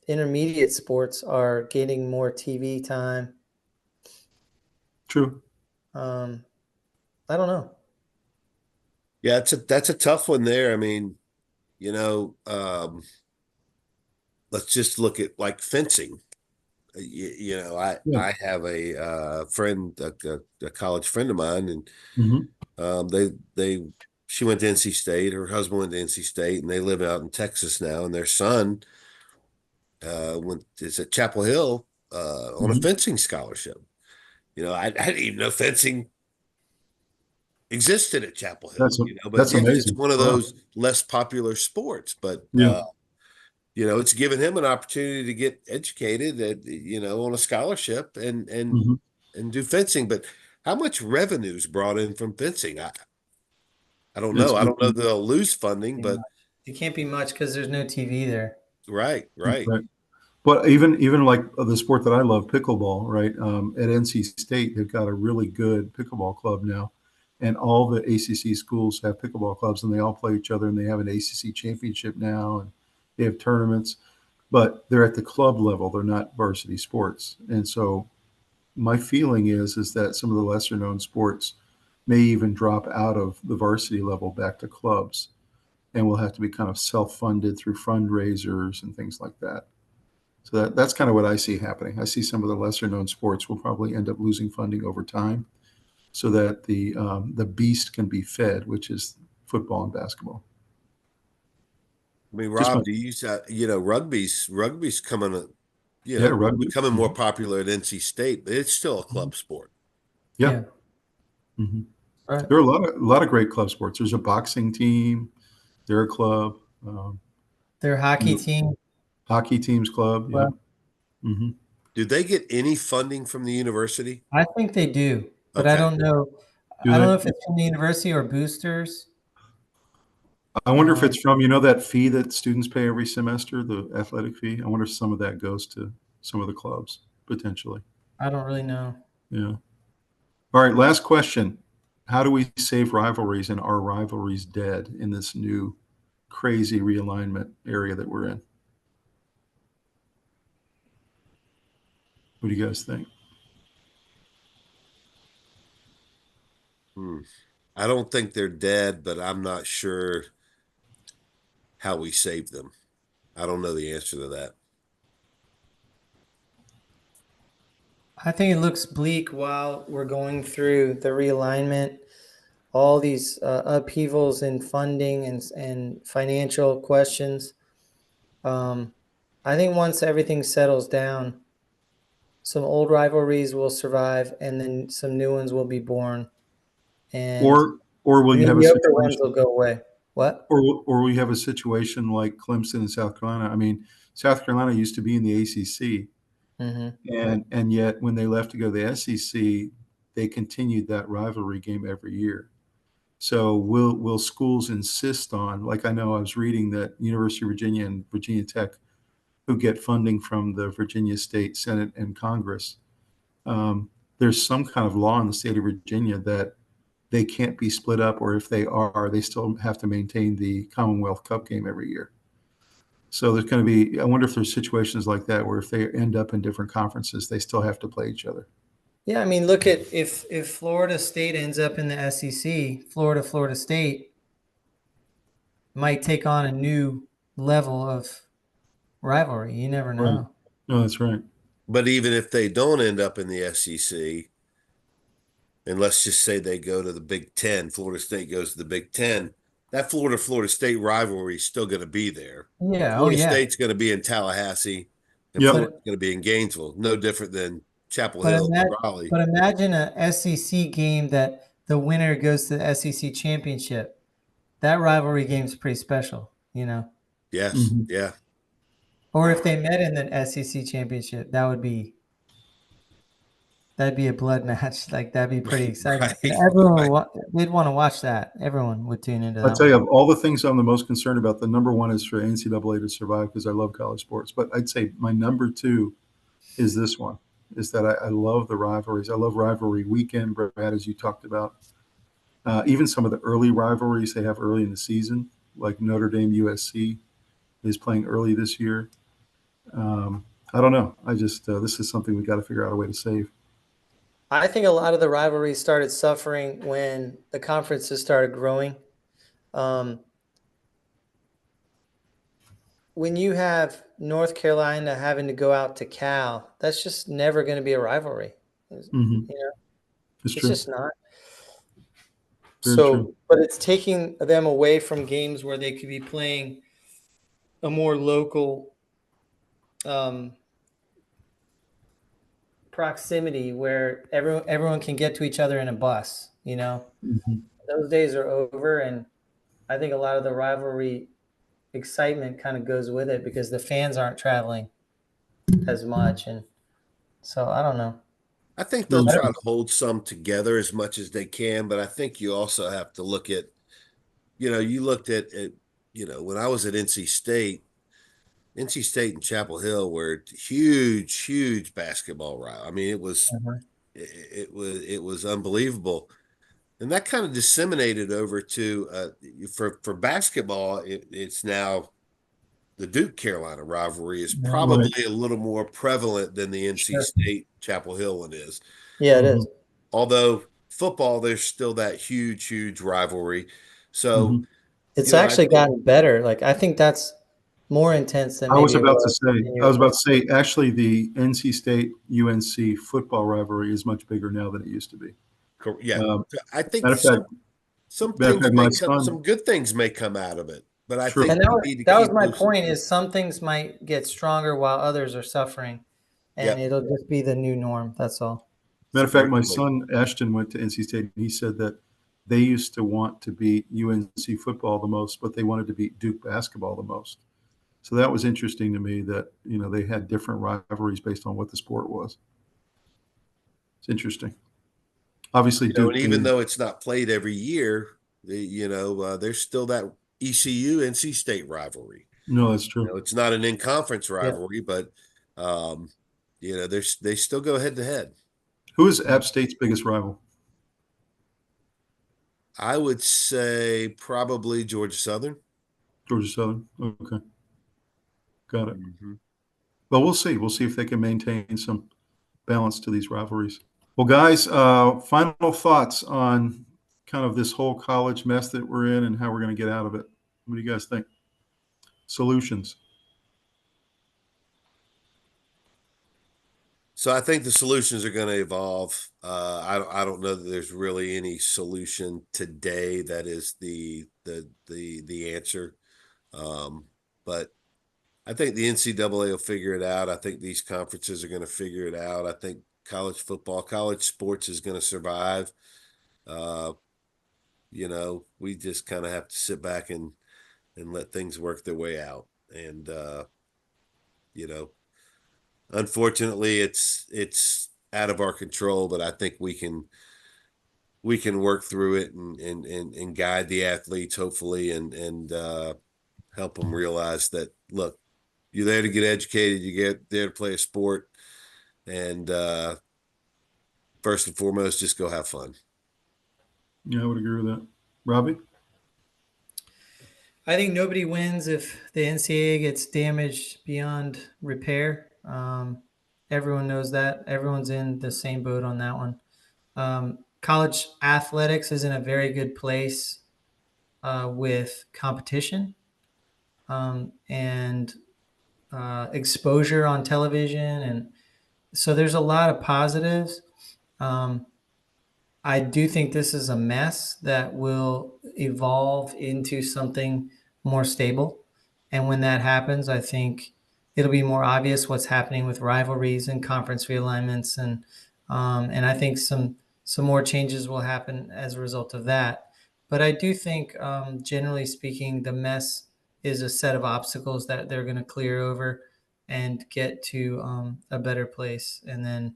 S3: intermediate sports are getting more TV time.
S1: True.
S3: I don't know.
S2: Yeah, that's a tough one there. I mean, let's just look at like fencing.
S1: Yeah.
S2: I have a friend, a college friend of mine, and
S1: Mm-hmm.
S2: she went to NC State. Her husband went to NC State, and they live out in Texas now. And their son is at Chapel Hill on a
S1: Mm-hmm.
S2: fencing scholarship. I didn't even know fencing existed at Chapel Hill. But
S1: That's
S2: it's
S1: amazing.
S2: one of
S1: Wow.
S2: those less popular sports. But
S1: Yeah.
S2: it's given him an opportunity to get educated on a scholarship
S1: Mm-hmm.
S2: and do fencing. But how much revenue is brought in from fencing? I don't
S1: It's
S2: know. I don't know that they'll lose funding, but
S3: It can't be much because there's no TV there.
S2: right.
S1: right. But even like the sport that I love, pickleball, right? At NC State, they've got a really good pickleball club now, and all the ACC schools have pickleball clubs, and they all play each other, and they have an ACC championship now, and they have tournaments, but they're at the club level; they're not varsity sports. And so, my feeling is that some of the lesser known sports may even drop out of the varsity level back to clubs, and will have to be kind of self-funded through fundraisers and things like that. So that's kind of what I see happening. I see some of the lesser known sports will probably end up losing funding over time, so that the beast can be fed, which is football and basketball.
S2: I mean,
S1: Just my,
S2: Rob, do you use rugby's coming,
S1: yeah, rugby.
S2: becoming more popular at NC State, but it's still a club sport.
S1: Yeah. Mm-hmm.
S3: Right.
S1: There are a lot of great club sports. There's a boxing team. They're a club.
S3: Their hockey team.
S1: Hockey teams club. Yeah.
S3: Well,
S1: Mm-hmm.
S2: Do they get any funding from the university?
S3: I think they do, but I
S2: Okay.
S3: don't know.
S1: Do
S3: I don't know
S1: they?
S3: if it's from the university or boosters.
S1: I wonder if it's from, that fee that students pay every semester, the athletic fee. I wonder if some of that goes to some of the clubs potentially.
S3: I don't really know.
S1: Yeah. All right. Last question. How do we save rivalries, and are rivalries dead in this new crazy realignment area that we're in? What do you guys think?
S2: I don't think they're dead, but I'm not sure how we save them. I don't know the answer to that.
S3: I think it looks bleak while we're going through the realignment, all these upheavals in funding and financial questions. I think once everything settles down, some old rivalries will survive, and then some new ones will be born, and
S1: Or will
S3: the
S1: you have a
S3: mediocre ones will
S1: situation,
S3: go away. What?
S1: or will you have a situation like Clemson and South Carolina? I mean, South Carolina used to be in the ACC, and yet when they left to go to the SEC, they continued that rivalry game every year. So will schools insist on, like I know I was reading that University of Virginia and Virginia Tech, who get funding from the Virginia State Senate and Congress, there's some kind of law in the state of Virginia that they can't be split up, or if they are, they still have to maintain the Commonwealth Cup game every year. So there's going to be, I wonder if there's situations like that where if they end up in different conferences, they still have to play each other.
S3: Yeah, I mean, look at if Florida State ends up in the SEC, Florida State might take on a new level of rivalry. You never
S1: Right.
S3: know.
S1: No, that's right.
S2: But even if they don't end up in the SEC, and let's just say they go to the Big Ten, Florida State goes to the Big Ten, that Florida State rivalry is still going to be there.
S3: Yeah.
S2: Florida
S3: yeah.
S2: State's going to be in Tallahassee, and
S1: Yep.
S2: Florida's going to be in Gainesville. No different than Chapel
S3: But,
S2: Hill and Raleigh.
S3: but imagine a SEC game that the winner goes to the SEC championship. That rivalry game is pretty special, you know.
S2: Yes,
S1: Mhm.
S2: yeah.
S3: Or if they met in the SEC championship, that'd be a blood match. Like that'd be pretty exciting.
S2: Right,
S3: And everyone they'd want to watch that. Everyone would tune into that.
S1: I'll tell you, of all the things I'm the most concerned about, the number one is for NCAA to survive because I love college sports. But I'd say my number two is this one, is that I love the rivalries. I love rivalry weekend, Brad, as you talked about. Even some of the early rivalries they have early in the season, like Notre Dame USC is playing early this year. I don't know. I just this is something we got to figure out a way to save.
S3: I think a lot of the rivalries started suffering when the conferences started growing. When you have North Carolina having to go out to Cal, that's just never going to be a rivalry.
S1: Mm-hmm.
S3: You know,
S1: It's
S3: it's
S1: true.
S3: just not.
S1: Very
S3: So,
S1: true.
S3: but it's taking them away from games where they could be playing a more local proximity where everyone can get to each other in a bus. You know,
S1: Mm-hmm.
S3: those days are over, and I think a lot of the rivalry excitement kind of goes with it because the fans aren't traveling as much, and so I don't know.
S2: I think they'll try to hold some together as much as they can, but I think you also have to look at, you looked at, when I was at NC State and Chapel Hill were huge basketball rival. I mean, it was unbelievable, and that kind of disseminated over to for basketball. It's now the Duke Carolina rivalry is probably a little more prevalent than the NC State Chapel Hill one is.
S3: Yeah, it is.
S2: Although football, there's still that huge rivalry. So
S3: it's actually gotten better. Like I think that's more intense than maybe
S1: I was about to say, actually, the NC State UNC football rivalry is much bigger now than it used to be.
S2: Yeah, I think some good things may come out of it, but I think
S3: that was my point. Is some things might get stronger while others are suffering, and it'll just be the new norm. That's all.
S1: Matter of fact, my son Ashton went to NC State, and he said that they used to want to beat UNC football the most, but they wanted to beat Duke basketball the most. So that was interesting to me that, they had different rivalries based on what the sport was. It's interesting. Obviously, Duke,
S2: and even though it's not played every year, there's still that ECU NC State rivalry.
S1: No, that's true.
S2: It's not an in-conference rivalry, but they still go head to head.
S1: Who is App State's biggest rival?
S2: I would say probably Georgia Southern.
S1: Georgia Southern. Okay. Got it. Well, we'll see. We'll see if they can maintain some balance to these rivalries. Well, guys, final thoughts on kind of this whole college mess that we're in and how we're going to get out of it. What do you guys think? Solutions.
S2: So I think the solutions are going to evolve. I don't know that there's really any solution today that is the answer. But I think the NCAA will figure it out. I think these conferences are going to figure it out. I think college football, college sports is going to survive. We just kind of have to sit back and let things work their way out. And unfortunately, it's out of our control, but I think we can work through it and guide the athletes, hopefully, and help them realize that, look, you're there to get educated, you get there to play a sport, and first and foremost, just go have fun.
S1: Yeah, I would agree with that. Robbie?
S3: I think nobody wins if the NCAA gets damaged beyond repair. Everyone knows that. Everyone's in the same boat on that one. College athletics is in a very good place with competition and exposure on television. And so there's a lot of positives. I do think this is a mess that will evolve into something more stable. And when that happens, I think it'll be more obvious what's happening with rivalries and conference realignments. And I think some more changes will happen as a result of that. But I do think, generally speaking, the mess is a set of obstacles that they're going to clear over and get to a better place. And then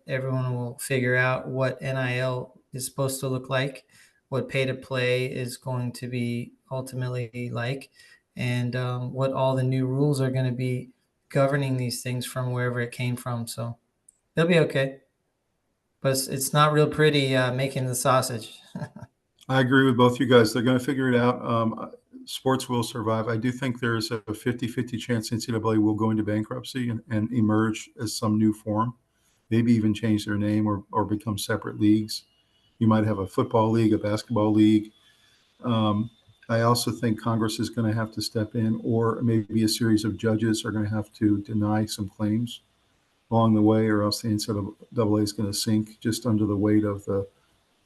S3: everyone will figure out what NIL is supposed to look like, what pay to play is going to be ultimately like, and what all the new rules are going to be governing these things from wherever it came from. So they'll be okay. But it's not real pretty making the sausage.
S1: I agree with both you guys. They're going to figure it out. Sports will survive. I do think there's a 50-50 chance NCAA will go into bankruptcy and emerge as some new form. Maybe even change their name or become separate leagues. You might have a football league, a basketball league. I also think Congress is going to have to step in, or maybe a series of judges are going to have to deny some claims along the way, or else the NCAA is going to sink just under the weight of the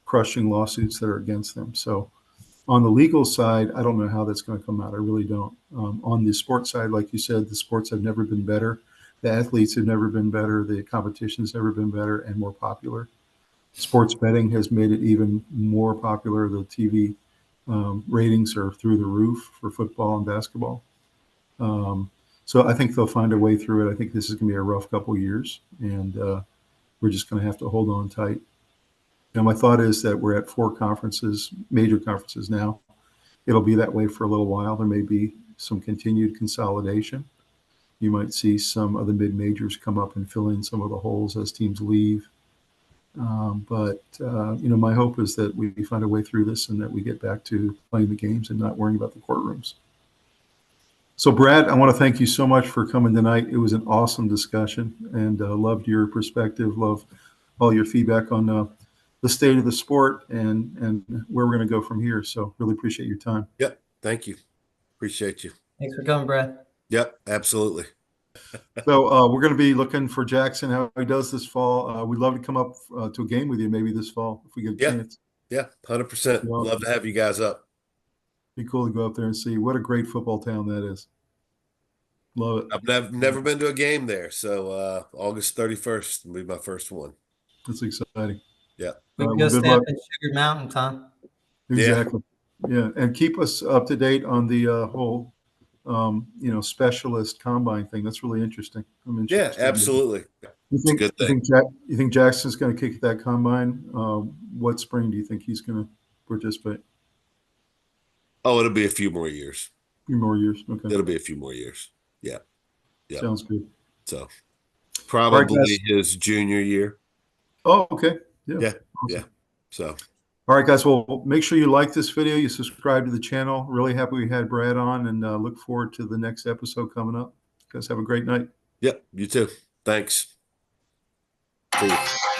S1: crushing lawsuits that are against them. So on the legal side, I don't know how that's going to come out. I really don't. On the sports side, like you said, the sports have never been better. The athletes have never been better. The competition's never been better and more popular. Sports betting has made it even more popular. The TV ratings are through the roof for football and basketball. So I think they'll find a way through it. I think this is going to be a rough couple years, and we're just going to have to hold on tight. Now, my thought is that we're at 4 conferences, major conferences now. It'll be that way for a little while. There may be some continued consolidation. You might see some of the mid-majors come up and fill in some of the holes as teams leave. But my hope is that we find a way through this and that we get back to playing the games and not worrying about the courtrooms. So, Brad, I want to thank you so much for coming tonight. It was an awesome discussion, and loved your perspective, love all your feedback on the state of the sport and where we're going to go from here. So really appreciate your time.
S2: Yep. Thank you. Appreciate you.
S3: Thanks for coming, Brad.
S2: Yep. Absolutely.
S1: So we're going to be looking for Jackson, how he does this fall. We'd love to come up to a game with you maybe this fall if we get a chance.
S2: Yeah, 100%. Love to have you guys up.
S1: Be cool to go up there and see. What a great football town that is. Love it.
S2: I've never been to a game there, so August 31st will be my first one.
S1: That's exciting.
S2: Yeah.
S3: We can go step in Sugar Mountain, Tom.
S1: Exactly. Yeah, and keep us up to date on the whole specialist combine thing. That's really interesting. I'm interested.
S2: Yeah, absolutely.
S1: It's a good thing. You think Jackson's going to kick that combine? What spring do you think he's going to participate?
S2: Oh, it'll be a few more years.
S1: A few more years. Okay.
S2: It'll be a few more years. Yeah. Yeah.
S1: Sounds good.
S2: So probably his junior year.
S1: Oh, okay. Yeah.
S2: Yeah.
S1: Awesome.
S2: Yeah. So.
S1: All right, guys. Well, make sure you like this video. You subscribe to the channel. Really happy we had Brad on, and look forward to the next episode coming up. You guys have a great night.
S2: Yep. You too. Thanks. Peace.